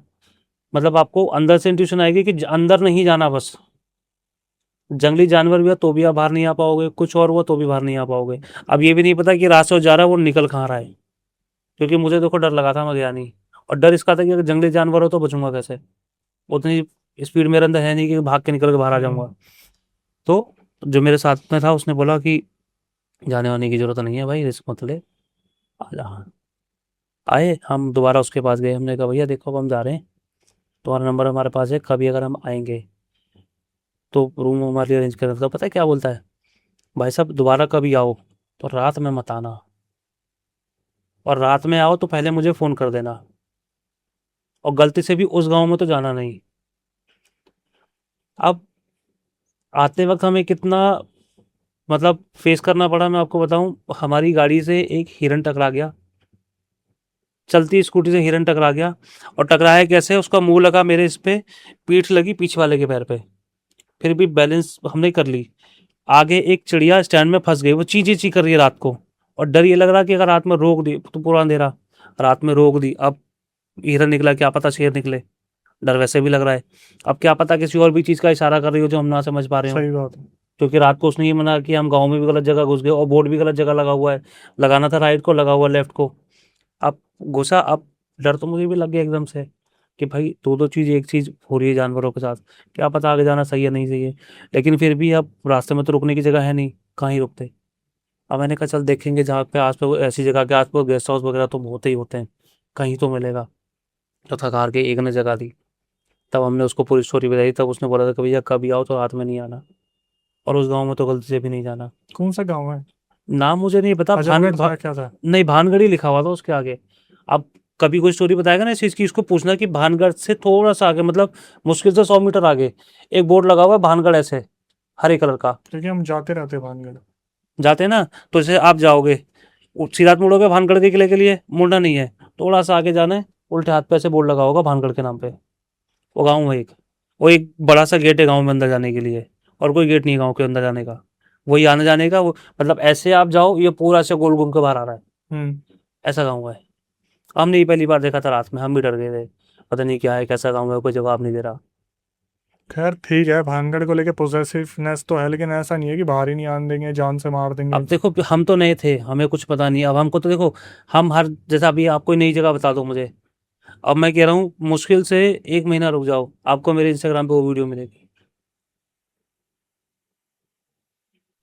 मतलब आपको अंदर से इंट्यूशन आएगी कि अंदर नहीं जाना, बस जंगली जानवर भी है तो भी आप बाहर नहीं आ पाओगे, कुछ और हुआ तो भी बाहर नहीं आ पाओगे। अब ये भी नहीं पता कि रास्ते जा रहा है वो निकल कहाँ रहा है, क्योंकि मुझे देखो डर लगा था, मैं गया नहीं। और डर इसका था कि अगर जंगली जानवर हो तो बचूंगा कैसे, उतनी स्पीड मेरे अंदर है नहीं कि भाग के निकल के बाहर आ जाऊंगा। तो जो मेरे साथ में था उसने बोला कि जाने वाने की जरूरत नहीं है भाई, रिस्क मत ले, आ जा। आए हम दोबारा उसके पास गए, हमने कहा भैया देखो अब हम जा रहे हैं, तुम्हारा नंबर हमारे पास है, कभी अगर हम आएंगे तो रूम हमारे लिए अरेंज कर, तो पता है क्या बोलता है, भाई साहब दोबारा कभी आओ तो रात में मत आना, और रात में आओ तो पहले मुझे फ़ोन कर देना, और गलती से भी उस गांव में तो जाना नहीं। अब आते वक्त हमें कितना मतलब फेस करना पड़ा, मैं आपको बताऊं, हमारी गाड़ी से एक हिरन टकरा गया, चलती स्कूटी से हिरन टकरा गया, और टकराया कैसे, उसका मुंह लगा मेरे इस पे, पीठ लगी पीछे वाले के पैर पे, फिर भी बैलेंस हमने कर ली। आगे एक चिड़िया स्टैंड में फंस गई, वो ची ची ची कर रही है रात को, और डर ये लग रहा कि अगर रात में रोक दी तो पूरा अंधेरा, रात में रोक दी, अब हिरन निकला क्या पता शेर निकले, डर वैसे भी लग रहा है, अब क्या पता किसी और भी चीज़ का इशारा कर रही हो जो हम ना समझ पा रहे हो, सही बात है। क्योंकि रात को उसने ये मना कि हम गाँव में भी गलत जगह घुस गए, और बोर्ड भी गलत जगह लगा हुआ है, लगाना था राइट को, लगा हुआ लेफ्ट को। अब घुसा, अब डर तो मुझे भी लग गया एकदम से कि भाई दो दो चीज़ एक चीज़ हो रही है जानवरों के साथ, क्या पता आगे जाना सही है नहीं सही है, लेकिन फिर भी अब रास्ते में तो रुकने की जगह है नहीं, कहाँ ही रुकते। अब मैंने कहा चल देखेंगे जहाँ पे आस पास ऐसी जगह के आस पास गेस्ट हाउस वगैरह तो होते ही होते हैं, कहीं तो मिलेगा। तो थक हार के एक ने जगह दी, तब हमने उसको पूरी स्टोरी बताई, तब उसने बोला था कि भैया कभी आओ तो रात में नहीं आना, और उस गांव में तो गलती से भी नहीं जाना। कौन सा गाँव है? नाम मुझे नहीं पता, अजबगढ़ था क्या था? नहीं भानगढ़ ही लिखा हुआ था उसके आगे। अब कभी कोई स्टोरी बताएगा ना इस चीज़ की, इसको पूछना कि भानगढ़ से थोड़ा सा आगे, मतलब मुश्किल से 100 मीटर आगे एक बोर्ड लगा हुआ है भानगढ़ ऐसे, हरे कलर का। क्योंकि हम जाते रहते हैं भानगढ़। जाते हैं ना, तो जैसे आप जाओगे, सीधा मुड़ोगे भानगढ़ के किले के लिए, मुड़ना नहीं है, थोड़ा सा आगे जाना है, उल्टे हाथ पे ऐसे बोर्ड लगा होगा भानगढ़ के नाम पे। वो गाँव है एक, वो एक बड़ा सा गेट है गाँव में अंदर जाने के लिए, और कोई गेट नहीं है गाँव के अंदर जाने का, वही आने जाने का वो, मतलब ऐसे आप जाओ ये पूरा से गोल घूम के बाहर आ रहा है, हम्म। ऐसा गाँव है। हमने ये पहली बार देखा था रात में, हम भी डर गए थे, पता नहीं क्या है कैसा गाँव है, कोई जवाब नहीं दे रहा। खैर ठीक है, भानगढ़ को लेके पोजेसिवनेस तो है, लेकिन ऐसा नहीं है कि बाहर ही नहीं आने देंगे, जान से मार देंगे। अब देखो हम तो नए थे, हमें कुछ पता नहीं, अब हमको तो देखो, हम हर जैसा अभी आप कोई नई जगह बता दो मुझे, अब मैं कह रहा हूँ मुश्किल से 1 महीना रुक जाओ, आपको मेरे इंस्टाग्राम पे वो वीडियो मिलेगी।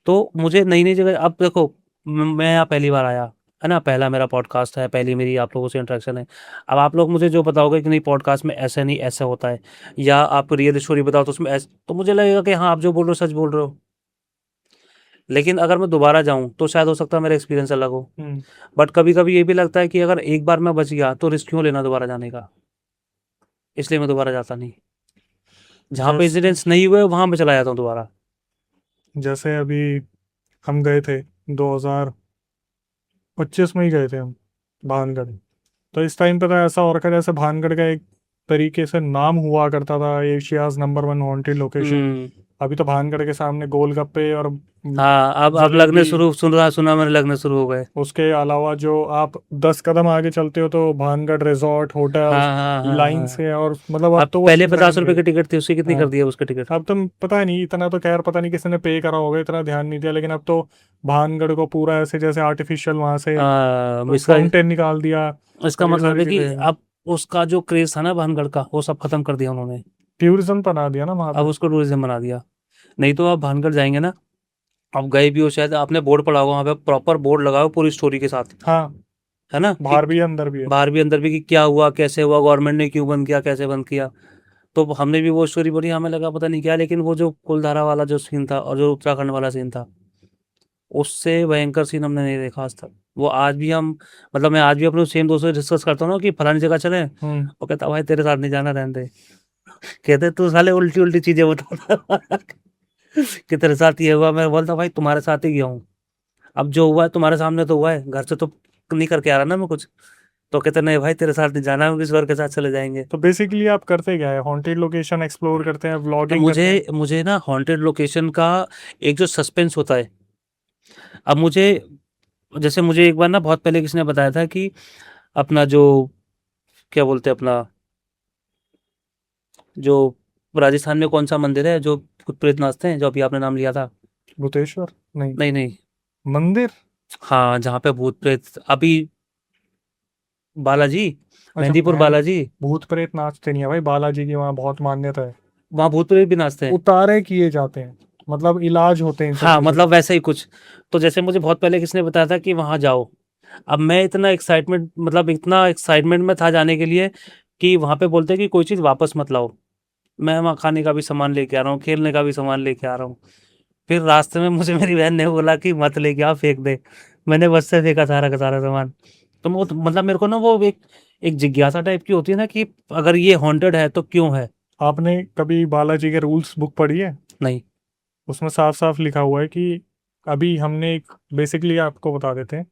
तो मुझे नई नई जगह, अब देखो मैं यहाँ पहली बार आया, है ना, पहला मेरा पॉडकास्ट है, पहली मेरी आप लोगों से इंटरेक्शन है। अब आप लोग मुझे जो बताओगे कि नहीं पॉडकास्ट में ऐसा नहीं ऐसा होता है, या आप रियल स्टोरी बताओ तो उसमें ऐसा, तो मुझे लगेगा कि हाँ आप जो बोल रहे हो सच बोल रहे हो। लेकिन अगर मैं दोबारा जाऊं तो शायद हो सकता है मेरा एक्सपीरियंस अलग हो। हम्म। बट कभी कभी ये भी लगता है कि अगर एक बार मैं बच गया तो रिस्क क्यों लेना दोबारा जाने का, इसलिए मैं दोबारा जाता नहीं, जहाँ पे जैसे इंसिडेंट्स नहीं हुए वहां पे चला जाता हूँ दोबारा। जैसे अभी हम गए थे 2025 में ही गए थे हम भानगढ़। तो इस टाइम पे तो ऐसा हो रखा है जैसे भानगढ़ का एक तरीके से नाम हुआ करता था, एशियाज नंबर 1 हॉन्टेड लोकेशन। हम्म। अभी तो भानगढ़ के सामने गोलगप्पे और हाँ अब लगने जलेबी। शुरू, सुना मैंने, लगने शुरू हो गए। उसके अलावा जो आप 10 कदम आगे चलते हो तो भानगढ़ रिजॉर्ट होटल्स हाँ हाँ हाँ लाइन हाँ। से, और मतलब अब अब तो वो पहले चीज़ रह 50 रुपए नहीं की गई। टिकट थी, उसकी कितनी कर हाँ, दी है उसका टिकट। अब तो पता नहीं, इतना तो खैर पता नहीं किसी ने पे करा होगा, इतना ध्यान नहीं दिया, लेकिन अब तो भानगढ़ को पूरा ऐसे जैसे आर्टिफिशियल वहां से इसका फाउंटेन निकाल दिया इसका और ये मतलब सारी है कि चीजें। अब उसका जो क्रेज था ना भानगढ़ का, वो सब खत्म कर दिया उन्होंने, टूरिज्म बना दिया ना वहां अब पे। उसको टूरिज्म बना दिया। नहीं तो आप भानगढ़ जाएंगे ना, अब गए भी हो शायद, आपने बोर्ड पढ़ा होगा, वहाँ पे प्रॉपर बोर्ड लगा हो पूरी स्टोरी के साथ, हाँ, है ना, कि बाहर भी है अंदर भी है। बाहर भी अंदर भी कि क्या हुआ कैसे हुआ, गवर्नमेंट ने क्यों बंद किया कैसे बंद किया। तो हमने भी वो स्टोरी पढ़ी, हमें लगा पता नहीं क्या, लेकिन वो जो कुलधारा वाला जो सीन था और जो उत्तराखंड वाला सीन था, उससे भयंकर सीन हमने नहीं देखा आज तक। वो आज भी हम, मतलब मैं आज भी अपने सेम दोस्तों से डिस्कस करता हूँ ना कि फलानी जगह चले, हम्म। वो कहता भाई तेरे साथ नहीं जाना, रहने दे। कहते तू साले उल्टी उल्टी चीजें बताता कि तेरे साथ ये हुआ, मैं बोलता भाई तुम्हारे साथ ही गया हूँ, अब जो हुआ है तुम्हारे सामने तो हुआ है, घर से तो नहीं करके आ रहा ना मैं कुछ। तो कहते नहीं भाई तेरे साथ नहीं जाना, हम किसी और के साथ चले जाएंगे। तो बेसिकली आप करते क्या है? हॉन्टेड लोकेशन एक्सप्लोर करते हैं, अब व्लॉगिंग मुझे करते हैं? मुझे ना हॉन्टेड लोकेशन का एक जो सस्पेंस होता है, अब मुझे, जैसे मुझे एक बार ना बहुत पहले किसी ने बताया था कि अपना जो, क्या बोलते हैं अपना, जो राजस्थान में कौन सा मंदिर है जो भूत प्रेत नाचते हैं, जो अभी आपने नाम लिया था। भूतेश्वर? नहीं। नहीं नहीं। मंदिर? हाँ जहाँ पे भूत प्रेत अभी, बालाजी, अच्छा, मेहंदीपुर मैं बालाजी, भूत प्रेत नाचते नहीं है भाई, बालाजी की वहाँ बहुत मान्यता है, वहाँ भूत प्रेत भी नाचते हैं। उतारे किए जाते हैं। मतलब इलाज होते हैं इन सब हाँ चीजों मतलब वैसे ही कुछ। तो जैसे मुझे बहुत पहले किसने बताया था कि वहां जाओ, अब मैं इतना एक्साइटमेंट मतलब इतना एक्साइटमेंट में था जाने के लिए कि वहां पे बोलते हैं कि कोई चीज़ वापस मत लाओ। मैं वहाँ खाने का भी सामान लेके आ रहा हूँ, खेलने का भी सामान लेके आ रहा हूँ। फिर रास्ते में मुझे मेरी बहन ने बोला कि मत लेके आ, फेंक दे। मैंने बस से फेंका सारा का सारा सामान। तो वो मतलब मेरे को ना वो एक एक जिज्ञासा टाइप की होती है ना कि अगर ये हॉन्टेड है तो क्यों है। का। आपने कभी बालाजी के रूल्स बुक पढ़ी है? नहीं। उसमें साफ साफ लिखा हुआ है कि अभी हमने एक, बेसिकली आपको बता देते हैं,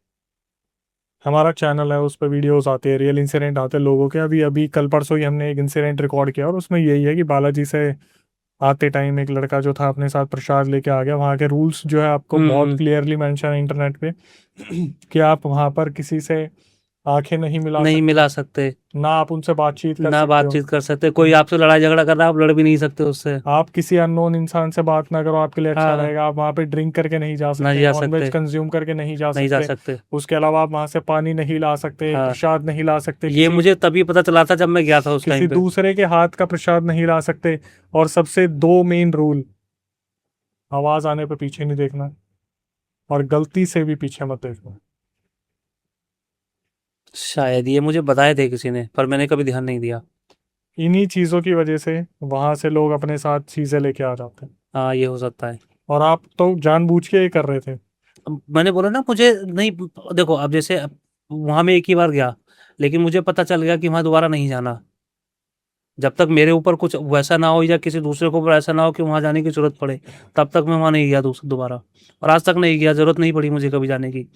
हमारा चैनल है उस पर वीडियोस आते हैं, रियल इंसिडेंट आते हैं लोगों के। अभी अभी कल परसों ही हमने एक इंसिडेंट रिकॉर्ड किया और उसमें यही है कि बालाजी से आते टाइम एक लड़का जो था अपने साथ प्रसाद लेके आ गया। वहाँ के रूल्स जो है आपको बहुत हम्म। क्लियरली मेंशन है इंटरनेट पे कि आप वहाँ पर किसी से आंखें नहीं मिला नहीं सकते, मिला सकते, ना आप उनसे बातचीत कर ना सकते हो। बातचीत कर सकते, कोई आपसे लड़ाई झगड़ा कर रहा है आप लड़ भी नहीं सकते उससे। आप किसी अननोन इंसान से बात ना करो, आपके लिए अच्छा हाँ, रहेगा। आप वहाँ पे ड्रिंक करके नहीं जा नहीं सकते, जा नॉनवेज सकते, कंज्यूम करके नहीं जा नहीं जा सकते। सकते। उसके अलावा आप वहाँ से पानी नहीं ला सकते, हाँ, प्रसाद नहीं ला सकते, ये किसी मुझे तभी पता चला था जब मैं गया था उस किसी टाइम पे। दूसरे के हाथ का प्रसाद नहीं ला सकते। और सबसे दो मेन रूल, आवाज आने पे पीछे नहीं देखना और गलती से भी पीछे मत देखना। शायद ये मुझे बताए थे किसी ने, पर मैंने कभी ध्यान नहीं दिया। इन्हीं चीजों की वजह से वहां से लोग अपने साथ चीजें लेके आ जाते हैं। हाँ, ये हो सकता है। और आप तो जानबूझ के ये कर रहे थे। अब मैंने बोला ना मुझे नहीं, देखो अब जैसे वहां मैं एक ही बार गया, लेकिन मुझे पता चल गया कि वहां दोबारा नहीं जाना। जब तक मेरे ऊपर कुछ वैसा ना हो या किसी दूसरे को ऊपर ऐसा ना हो कि वहां जाने की जरूरत पड़े, तब तक मैं वहां नहीं गया दोबारा। और आज तक नहीं गया, जरूरत नहीं पड़ी मुझे कभी जाने की।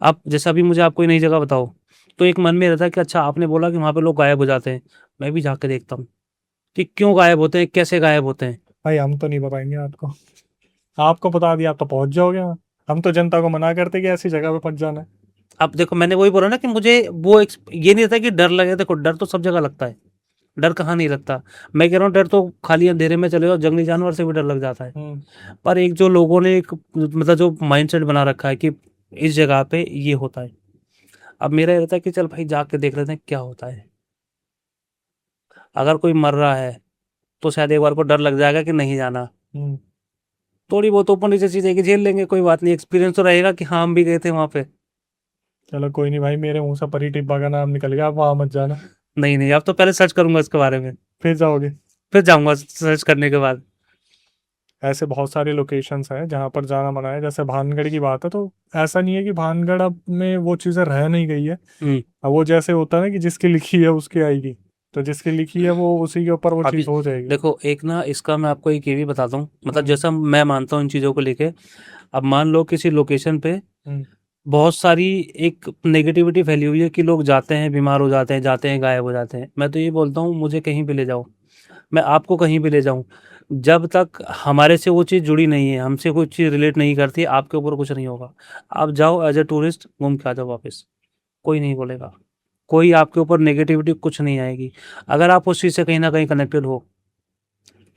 अब जैसा अभी मुझे आप कोई नई जगह बताओ, तो एक मन में रहता है कि अच्छा आपने बोला कि वहां पे लोग गायब हो जाते हैं, मैं भी जाके देखता हूँ कि क्यों गायब होते हैं, कैसे गायब होते हैं। भाई हम तो नहीं बताएंगे आपको, आपको बता दिया आप तो पहुंच जाओगे वहाँ। हम तो जनता को मना करते कि ऐसी जगह पे पहुंच जाना है। अब देखो मैंने वही बोला ना कि मुझे वो ये नहीं रहता कि डर लगे। देखो डर तो सब जगह लगता है, डर कहाँ नहीं लगता। मैं कह रहा हूँ डर तो खाली अंधेरे में चले जाओ, जंगली जानवर से भी डर लग जाता है। हम्म। पर एक जो लोगों ने एक मतलब जो माइंडसेट बना रखा है कि इस जगह पे ये होता है। अब मेरा ये रहता है कि चल भाई जाके देख लेते हैं क्या होता है। अगर कोई मर रहा है तो शायद एक बार को डर लग जाएगा कि नहीं जाना। हम्म। थोड़ी बहुत ऊपर नीचे चीजें कि झेल लेंगे, कोई बात नहीं, एक्सपीरियंस तो रहेगा कि हाँ हम भी गए थे वहां पे। चलो कोई नहीं भाई, मेरे मुंह से परी टिब्बा का नाम निकल गया, आप वहां मत जाना। नहीं नहीं, अब तो पहले सर्च करूंगा इसके बारे में, फिर जाओगे। फिर जाऊंगा सर्च करने के बाद। ऐसे बहुत सारे लोकेशंस हैं जहाँ पर जाना मना है। जैसे भानगढ़ की बात है तो ऐसा नहीं है कि भानगढ़ अब में वो चीज़ें रह नहीं गई है। हम्म। अब वो जैसे होता है ना कि जिसकी लिखी है उसकी आएगी, तो जिसकी लिखी है वो उसी के ऊपर वो अभी चीज़ हो जाएगी। देखो एक ना इसका मैं आपको एक ये भी बताता हूँ, मतलब हम्म। जैसा मैं मानता हूँ इन चीज़ों को लेके। अब मान लो किसी लोकेशन पे हम्म। बहुत सारी एक नेगेटिविटी फैली हुई है कि लोग जाते हैं बीमार हो जाते हैं गायब हो जाते हैं। मैं तो ये बोलता हूँ मुझे कहीं भी ले जाओ, मैं आपको कहीं भी ले जाऊं, जब तक हमारे से वो चीज़ जुड़ी नहीं है, हमसे कोई चीज़ रिलेट नहीं करती, आपके ऊपर कुछ नहीं होगा। आप जाओ एज ए टूरिस्ट, घूम के आ जाओ वापस, कोई नहीं बोलेगा, कोई आपके ऊपर नेगेटिविटी कुछ नहीं आएगी। अगर आप उस चीज़ से कहीं ना कहीं कनेक्टेड हो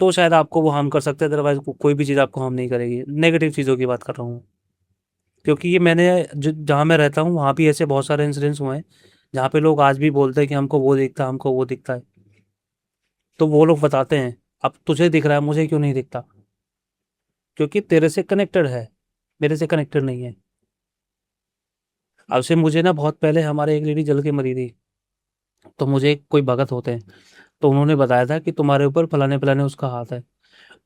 तो शायद आपको वो हार्म कर सकते हैं, अदरवाइज कोई भी चीज़ आपको हार्म नहीं करेगी। नेगेटिव चीज़ों की बात कर रहा हूँ, क्योंकि ये मैंने जहाँ मैं रहता हूँ वहाँ भी ऐसे बहुत सारे इंसिडेंट्स हुए हैं जहाँ पे लोग आज भी बोलते हैं कि हमको वो दिखता है, हमको वो दिखता है। तो वो लोग बताते हैं अब तुझे दिख रहा है, मुझे क्यों नहीं दिखता? क्योंकि तेरे से कनेक्टेड है, मेरे से कनेक्टेड नहीं है। अब से मुझे ना बहुत पहले हमारे एक लेडी जल के मरी थी, तो मुझे कोई भगत होते हैं, तो उन्होंने बताया था कि तुम्हारे ऊपर फलाने फलाने उसका हाथ है।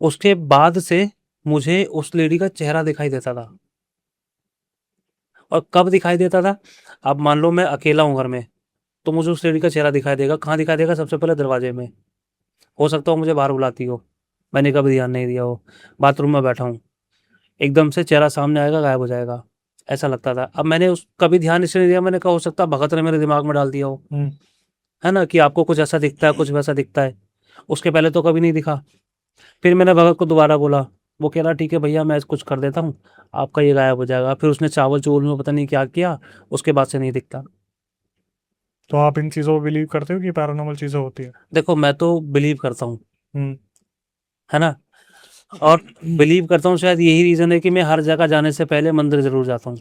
उसके बाद से मुझे उस लेडी का चेहरा दिखाई देता था। और कब दिखाई देता था? अब मान लो मैं अकेला हूँ घर में, तो मुझे उस लेडी का चेहरा दिखाई देगा। कहाँ दिखाई देगा? सबसे पहले दरवाजे में। हो सकता हो मुझे बाहर बुलाती हो, मैंने कभी ध्यान नहीं दिया हो, बाथरूम में बैठा हूँ, एकदम से चेहरा सामने आएगा, गायब हो जाएगा। ऐसा लगता था। अब मैंने उस कभी ध्यान इसलिए नहीं दिया, मैंने कहा हो सकता है भगत ने मेरे दिमाग में डाल दिया हो, हम्म। है ना, कि आपको कुछ ऐसा दिखता है, कुछ वैसा दिखता है। उसके पहले तो कभी नहीं दिखा। फिर मैंने भगत को दोबारा बोला, वो कह रहा ठीक है भैया मैं कुछ कर देता हूँ, आपका ये गायब हो जाएगा। फिर उसने चावल चूल में पता नहीं क्या किया, उसके बाद से नहीं दिखता। तो आप इन चीज़ों को बिलीव करते हो कि पैरानॉर्मल चीज़ें होती है? देखो मैं तो बिलीव करता हूँ, हम्म। है ना। और बिलीव करता हूँ, शायद यही रीज़न है कि मैं हर जगह जाने से पहले मंदिर ज़रूर जाता हूँ।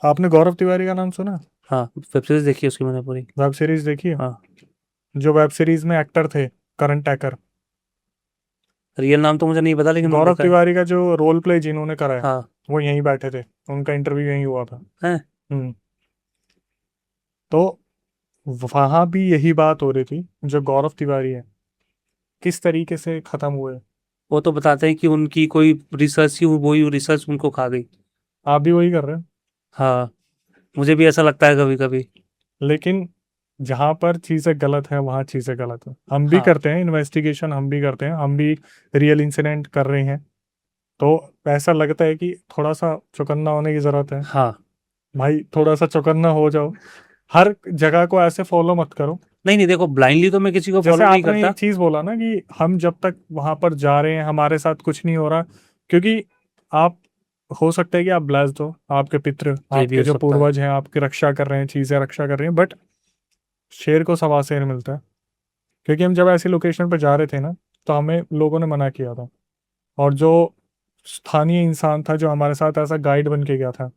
आपने गौरव तिवारी का नाम सुना? हाँ, वेब सीरीज़ देखी है उसकी मैंने पूरी। वेब सीरीज देखी है? हाँ। जो वेब सीरीज में एक्टर थे, करंट टैकर, रियल नाम तो मुझे नहीं पता, लेकिन मैंने गौरव देखा है। तिवारी का जो रोल प्ले जिन्होंने करा है हाँ वो यहीं बैठे थे, उनका इंटरव्यू यहीं हुआ था। है। हम्म। तो वहां भी यही बात हो रही थी, जो गौरव तिवारी है किस तरीके से खत्म हुए। वो तो बताते हैं कि उनकी कोई रिसर्च ही वही रिसर्च उनको खा गई। आप भी वही कर रहे हैं। हाँ, मुझे भी ऐसा लगता है कभी कभी। लेकिन जहां पर चीजें गलत है वहां चीजें गलत है। हम भी हाँ करते हैं इन्वेस्टिगेशन, हम भी करते हैं, हम भी रियल इंसिडेंट कर रहे हैं। तो ऐसा लगता है कि थोड़ा सा चौकन्ना होने की जरूरत है। हाँ। भाई थोड़ा सा चौकन्ना हो जाओ, हर जगह को ऐसे फॉलो मत करो। नहीं नहीं, देखो ब्लाइंडली तो मैं किसी को जैसे फॉलो नहीं आपने करता। एक चीज बोला ना कि हम जब तक वहां पर जा रहे हैं हमारे साथ कुछ नहीं हो रहा, क्योंकि आप, हो सकता है कि आप ब्लेस्ड हो, आपके पितृ, ये भी आपके हो जो सकता है। पूर्वज हैं आपकी रक्षा कर रहे हैं, चीजें रक्षा कर रही हैं, बट शेर को सवा शेर मिलता है। क्योंकि हम जब ऐसी लोकेशन पर जा रहे थे ना, तो हमें लोगों ने मना किया था। और जो स्थानीय इंसान था जो हमारे साथ ऐसा गाइड बन के गया था,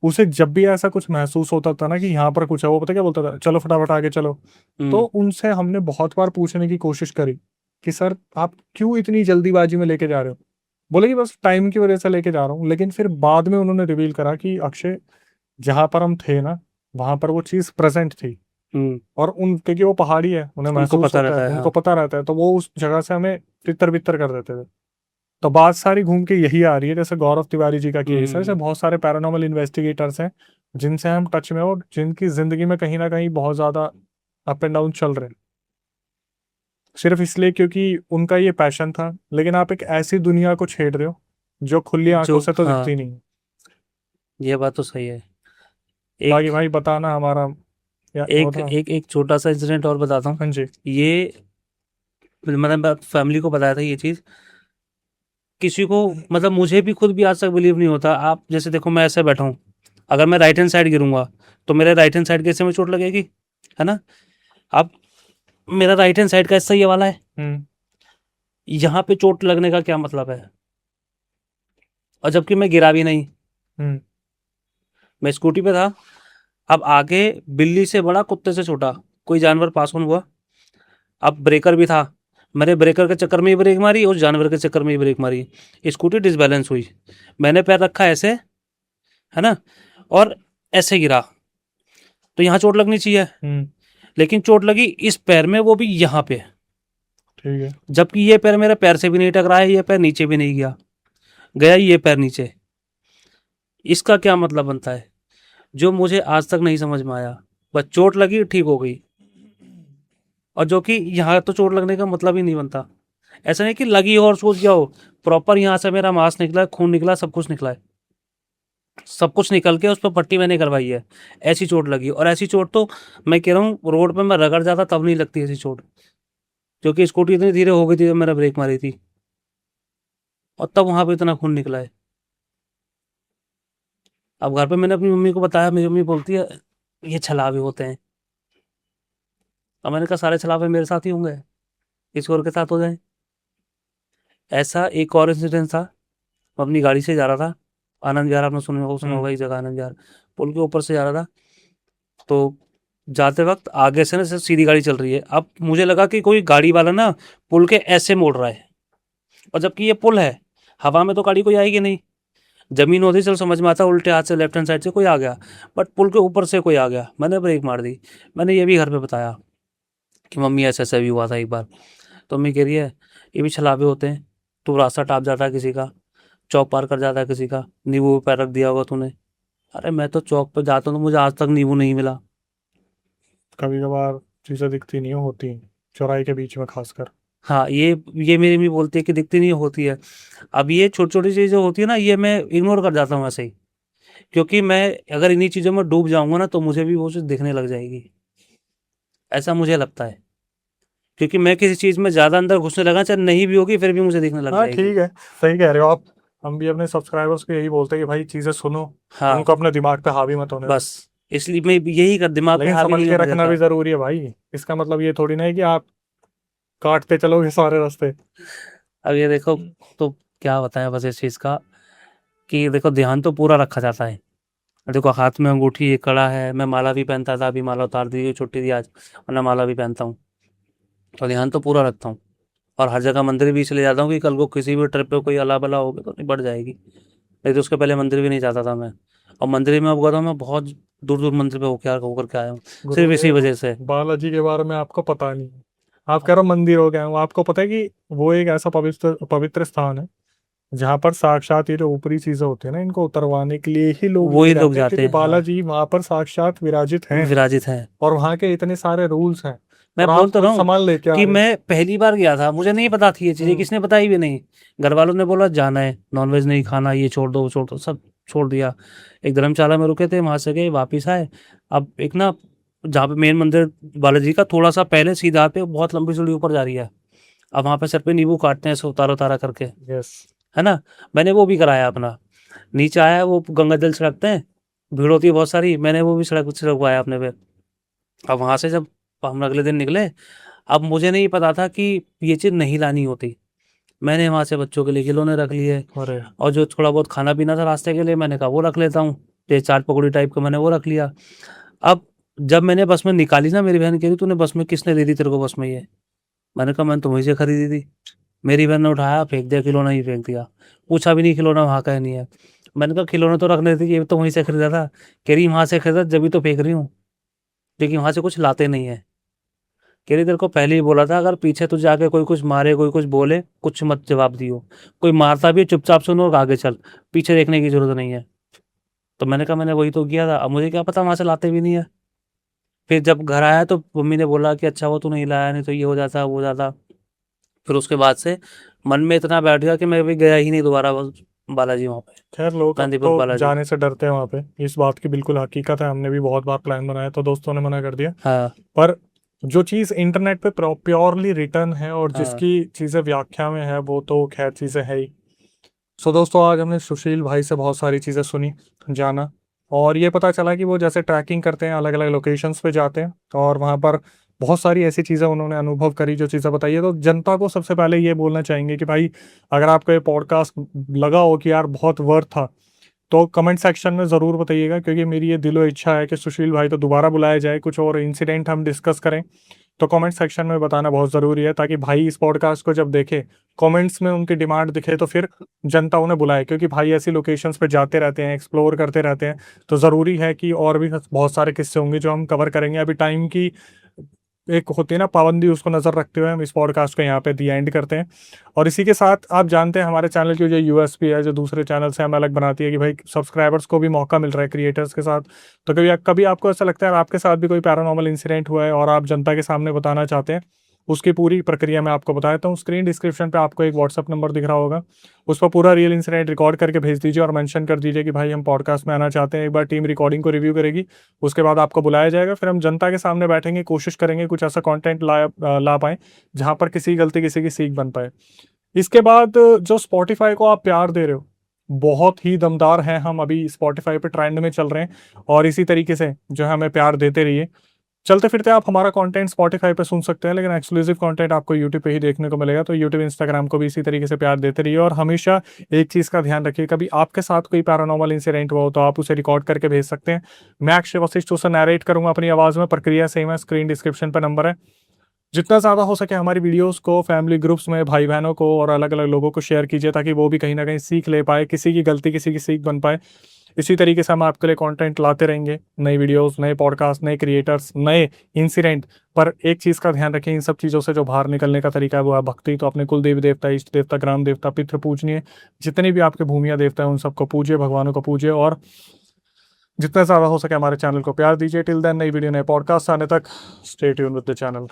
उसे जब भी ऐसा कुछ महसूस होता था ना कि यहाँ पर कुछ है, वो पता क्या बोलता था, चलो फटाफट आगे चलो। तो हम्म। उनसे हमने बहुत बार पूछने की कोशिश करी कि सर आप क्यों इतनी जल्दीबाजी में लेके जा रहे हो। बोले कि बस टाइम की वजह से लेके जा रहा हूँ। लेकिन फिर बाद में उन्होंने रिवील करा कि अक्षय, जहां पर हम थे ना, वहां पर वो चीज प्रेजेंट थी। हम्म। और उन, क्योंकि वो पहाड़ी है, उन्हें उनको महसूस पता होता है, रहता है, उनको हाँ। पता रहता है, तो वो उस जगह से हमें तितर बितर कर देते थे। तो बात सारी घूम के यही आ रही है, जैसे गौरव तिवारी जी का केस है, जैसे हम्म। बहुत सारे पैरानॉर्मल इन्वेस्टिगेटर्स हैं जिनसे हम टच में हो, और जिनकी जिंदगी में कहीं ना कहीं बहुत ज्यादा अप एंड डाउन चल रहे हैं, सिर्फ इसलिए क्योंकि उनका ये पैशन था। लेकिन आप एक ऐसी दुनिया को छेड़ रहे हो जो खुली आंखों जो, से तो हाँ, दिखती नहीं है। ये बात तो सही है। बाकी एक भाई बताना हमारा, या वो एक था। एक एक छोटा सा इंसिडेंट और बताता हूँ। हाँ जी। ये मतलब फैमिली को बताया था ये चीज। किसी को, मतलब मुझे भी खुद भी आज तक बिलीव नहीं होता। आप जैसे देखो, मैं ऐसे बैठा हूँ, अगर मैं राइट हैंड साइड गिरूंगा तो मेरे राइट हैंड साइड के हिस्से में चोट लगेगी, है ना। अब मेरा राइट हैंड साइड का हिस्सा ये वाला है, हम्म। यहाँ पे चोट लगने का क्या मतलब है। और जबकि मैं गिरा भी नहीं, हम्म। मैं स्कूटी पे था। अब आगे बिल्ली से बड़ा, कुत्ते से छोटा कोई जानवर पास ऑन हुआ। अब ब्रेकर भी था, मैंने ब्रेकर के चक्कर में ही ब्रेक मारी, उस जानवर के चक्कर में ही ब्रेक मारी। स्कूटी डिसबैलेंस हुई, मैंने पैर रखा ऐसे, है ना, और ऐसे गिरा। तो यहाँ चोट लगनी चाहिए, हम्म। लेकिन चोट लगी इस पैर में, वो भी यहाँ पे। ठीक है। जबकि ये पैर मेरे पैर से भी नहीं टकराया, ये पैर नीचे भी नहीं गया, गया ये पैर नीचे। इसका क्या मतलब बनता है, जो मुझे आज तक नहीं समझ में आया। बस चोट लगी, ठीक हो गई। और जो कि यहाँ तो चोट लगने का मतलब ही नहीं बनता। ऐसा नहीं कि लगी हो और सोच गया हो, प्रॉपर यहाँ से मेरा मांस निकला, खून निकला, सब कुछ निकला है। सब कुछ निकल के उस पर पट्टी मैंने करवाई है, ऐसी चोट लगी। और ऐसी चोट तो मैं कह रहा हूँ, रोड पे मैं रगड़ जाता तब नहीं लगती ऐसी चोट, क्योंकि स्कूटी इतनी धीरे हो गई थी जब मैंने ब्रेक मारी थी, और तब वहां पे इतना खून निकला है। अब घर पे मैंने अपनी मम्मी को बताया, मेरी मम्मी बोलती है ये छलावे होते हैं। अब मैंने कहा सारे छलावे मेरे साथ ही होंगे, किसी और के साथ हो जाए। ऐसा एक और इंसिडेंट था, मैं अपनी गाड़ी से जा रहा था, आनंद विहार, आपने सुना हम्म। होगा एक जगह आनंद विहार, पुल के ऊपर से जा रहा था। तो जाते वक्त आगे से ना सिर्फ सीधी गाड़ी चल रही है। अब मुझे लगा कि कोई गाड़ी वाला ना पुल के ऐसे मोड़ रहा है, और जबकि ये पुल है, हवा में तो गाड़ी कोई आएगी नहीं। जमीन होती चल समझ में आता, उल्टे हाथ से लेफ्ट हैंड साइड से कोई आ गया, बट पुल के ऊपर से कोई आ गया, मैंने ब्रेक मार दी। मैंने ये भी घर पे बताया कि मम्मी ऐसा ऐसा भी हुआ था एक बार। तो मम्मी कह रही है ये भी छलावे होते हैं, तू रास्ता टाप जाता है किसी का, चौक पार कर जाता है किसी का, नींबू पे पैर रख दिया होगा तूने। अरे मैं तो चौक पे जाता हूँ तो मुझे आज तक नींबू नहीं मिला। कभी कभार चीजें दिखती नहीं होती हैं, चौराहे के बीच में खासकर। हाँ, ये मेरी मम्मी बोलती है कि दिखती नहीं होती है। अब ये छोटी छोटी चीजें होती है ना, ये मैं इग्नोर कर जाता हूँ ऐसे ही, क्योंकि मैं अगर इन्हीं चीजों में डूब जाऊंगा ना तो मुझे भी वो चीज दिखने लग जाएगी, ऐसा मुझे लगता है। क्योंकि मैं किसी चीज में ज्यादा अंदर घुसने लगा, चाहे नहीं भी होगी, फिर भी मुझे दिखने लग हाँ जाएगी। ठीक है, सही कह रहे हो आप। हम भी अपने सब्सक्राइबर्स को यही बोलते हैं कि भाई चीजें सुनो, हाँ, उनको अपने दिमाग पे हावी मत होने दो। बस इसलिए मैं यही कर, दिमाग पे लेकिन हावी समझ नहीं के होने रखना भी देता। जरूरी है भाई। इसका मतलब ये थोड़ी ना है कि आप काटते चलोगे सारे रास्ते। अब ये देखो, तो क्या बताएं बस इस चीज का, कि देखो ध्यान तो पूरा रखा जाता है। देखो हाथ में अंगूठी, एक कड़ा है, मैं माला भी पहनता था, अभी माला उतार दी, छुट्टी दी आज, वरना माला भी पहनता हूँ। तो ध्यान तो पूरा रखता हूँ। और हर जगह मंदिर भी इसलिए जाता हूँ कि कल को किसी भी ट्रिप पे कोई अला बला हो गया तो निपट जाएगी। नहीं तो उसके पहले मंदिर भी नहीं जाता था मैं, और मंदिर में अब गया था, मैं बहुत दूर दूर मंदिर पे होकर के आया हूँ सिर्फ इसी गुरुदेव वजह से। बालाजी के बारे में आपको पता नहीं है। आप कह रहे हो मंदिर हो गए, वो आपको पता है कि वो एक ऐसा पवित्र पवित्र स्थान है जहाँ पर साक्षात ये जो ऊपरी चीजें होती है ना, इनको उतरवाने के लिए ही लोग ये वही लोग जाते हैं, जाते क्योंकि हैं, हाँ, बालाजी वहां पर साक्षात विराजित हैं विराजित हैं। और वहां के इतने सारे रूल्स हैं मैं और आप बोल तो खुद रहा हूँ सामान लेके आ कि रहे हो। मैं पहली बार गया था, मुझे नहीं पता थी ये चीजें, हम्म। किसने बताई भी नहीं। घर वालों ने बोला जाना है, नॉनवेज नहीं खाना, ये छोड़ दो वो छोड़ दो, सब छोड़ दिया। एक धर्मशाला में रुके थे, वहां से गए वापिस आए। अब एक ना, जहाँ पे मेन मंदिर बालाजी का थोड़ा सा पहले सीधा पे बहुत लंबी सीढ़ी ऊपर जा रही है। अब वहां पे सर पे नींबू काटते हैं, ऐसे उतारा उतारा करके, यस। है ना। मैंने वो भी कराया अपना। नीचे आया, वो गंगा जल छिड़कते हैं, भीड़ होती है बहुत सारी, मैंने वो भी छिड़कवाया अपने पे। अब वहां से जब हम अगले दिन निकले, अब मुझे नहीं पता था कि ये चीज़ नहीं लानी होती। मैंने वहाँ से बच्चों के लिए खिलौने रख लिए, अरे और जो थोड़ा बहुत खाना पीना था रास्ते के लिए, मैंने कहा वो रख लेता हूँ। ये चाट पकौड़ी टाइप का मैंने वो रख लिया। अब जब मैंने बस में निकाली ना, मेरी बहन कह रही तूने बस में किसने दे दी तेरे को बस में ये? मैंने कहा मैंने तुम्हीं से खरीदी थी। मेरी बहन ने उठाया फेंक दिया, खिलौना ही फेंक दिया। पूछा भी नहीं खिलौना वहाँ का है नहीं है। मैंने कहा खिलौने तो रखने थे, ये तो वहीं से खरीदा था। कह रही वहाँ से खरीदा जब भी तो फेंक रही हूँ, लेकिन वहाँ से कुछ लाते नहीं है। कह रही तेरे को पहले ही बोला था, अगर पीछे तुझे आके कोई कुछ मारे, कोई कुछ बोले, कुछ मत जवाब दियो। कोई मारता भी है, चुपचाप सुनो और आगे चल, पीछे देखने की जरूरत नहीं है। तो मैंने कहा मैंने वही तो किया था, अब मुझे क्या पता वहां से लाते भी नहीं है। फिर जब घर आया तो मम्मी ने बोला कि अच्छा वो तू नहीं लाया, नहीं तो ये हो जाता वो हो जाता। फिर उसके बाद से मन में इतना बैठ गया कि मैं भी गया ही नहीं दोबारा बालाजी वहाँ पे, खैर, लोग अब गांधीपुर तो बालाजी। जाने से डरते हैं वहां पे, इस बात की बिल्कुल हकीकत है। हमने भी बहुत बार प्लान बनाया तो दोस्तों ने मना कर दिया। हाँ पर जो चीज इंटरनेट पे प्योरली रिटर्न है और हाँ जिसकी चीजें व्याख्या में है वो तो खैर चीजें है ही। सो दोस्तों, आज हमने सुशील भाई से बहुत सारी चीजें सुनी, जाना, और ये पता चला कि वो जैसे ट्रैकिंग करते हैं, अलग अलग लोकेशंस पे जाते हैं और वहाँ पर बहुत सारी ऐसी चीज़ें उन्होंने अनुभव करी, जो चीज़ें बताई है। तो जनता को सबसे पहले ये बोलना चाहेंगे कि भाई, अगर आपको ये पॉडकास्ट लगा हो कि यार बहुत वर्थ था, तो कमेंट सेक्शन में ज़रूर बताइएगा, क्योंकि मेरी ये दिलो इच्छा है कि सुशील भाई तो दोबारा बुलाया जाए, कुछ और इंसिडेंट हम डिस्कस करें। तो कमेंट सेक्शन में बताना बहुत ज़रूरी है, ताकि भाई इस पॉडकास्ट को जब देखे, कमेंट्स में उनकी डिमांड दिखे, तो फिर जनता उन्हें बुलाए, क्योंकि भाई ऐसी लोकेशंस पे जाते रहते हैं, एक्सप्लोर करते रहते हैं। तो ज़रूरी है कि और भी बहुत सारे किस्से होंगे जो हम कवर करेंगे। अभी टाइम की एक होती है ना पाबंदी, उसको नज़र रखते हुए हम इस पॉडकास्ट को यहाँ पे दी एंड करते हैं। और इसी के साथ आप जानते हैं हमारे चैनल की जो यूएसपी है, जो दूसरे चैनल से हमें अलग बनाती है, कि भाई सब्सक्राइबर्स को भी मौका मिल रहा है क्रिएटर्स के साथ। तो कभी कभी आपको ऐसा लगता है आपके साथ भी कोई पैरानॉर्मल इंसिडेंट हुआ है और आप जनता के सामने बताना चाहते हैं, उसकी पूरी प्रक्रिया मैं आपको बता देता हूँ। स्क्रीन डिस्क्रिप्शन पे आपको एक व्हाट्सअप नंबर दिख रहा होगा, उस पर पूरा रियल इंसिडेंट रिकॉर्ड करके भेज दीजिए और मेंशन कर दीजिए कि भाई हम पॉडकास्ट में आना चाहते हैं। एक बार टीम रिकॉर्डिंग को रिव्यू करेगी, उसके बाद आपको बुलाया जाएगा, फिर हम जनता के सामने बैठेंगे, कोशिश करेंगे कुछ ऐसा कंटेंट ला पाएँ जहाँ पर किसी गलती किसी की सीख बन पाए। इसके बाद जो स्पॉटिफाई को आप प्यार दे रहे हो, बहुत ही दमदार हैं। हम अभी स्पॉटिफाई पे ट्रेंड में चल रहे हैं और इसी तरीके से जो है हमें प्यार देते रहिए। चलते फिरते आप हमारा कंटेंट स्पॉटिफाई पे सुन सकते हैं, लेकिन एक्सक्लूसिव कंटेंट आपको यूट्यूब पे ही देखने को मिलेगा। तो यूट्यूब इंस्टाग्राम को भी इसी तरीके से प्यार देते रहिए, और हमेशा एक चीज़ का ध्यान रखिए, कभी आपके साथ कोई पैरानॉर्मल इंसिडेंट हुआ हो तो आप उसे रिकॉर्ड करके भेज सकते हैं। मैं अक्षय वशिष्ठ उसे नैरेट करूंगा अपनी आवाज़ में, प्रक्रिया सेम है, स्क्रीन डिस्क्रिप्शन पर नंबर है। जितना ज़्यादा हो सके हमारी वीडियोस को फैमिली ग्रुप्स में भाई बहनों को और अलग अलग लोगों को शेयर कीजिए, ताकि वो भी कहीं ना कहीं सीख ले पाए, किसी की गलती किसी की सीख बन पाए। इसी तरीके से हम आपके लिए कंटेंट लाते रहेंगे, नई वीडियोस, नए पॉडकास्ट, नए क्रिएटर्स, नए इंसिडेंट। पर एक चीज़ का ध्यान रखें, इन सब चीज़ों से जो बाहर निकलने का तरीका है वो है भक्ति। तो अपने कुल देवी देवता, इष्ट देवता, ग्राम देवता, पितृ पूजनीय, जितने भी आपके भूमिया देवता हैं उन सबको पूजिए, भगवानों को पूजिए, और जितना ज़्यादा हो सके हमारे चैनल को प्यार दीजिए। टिल देन, नई वीडियो नए पॉडकास्ट आने तक, stay tune with the channel.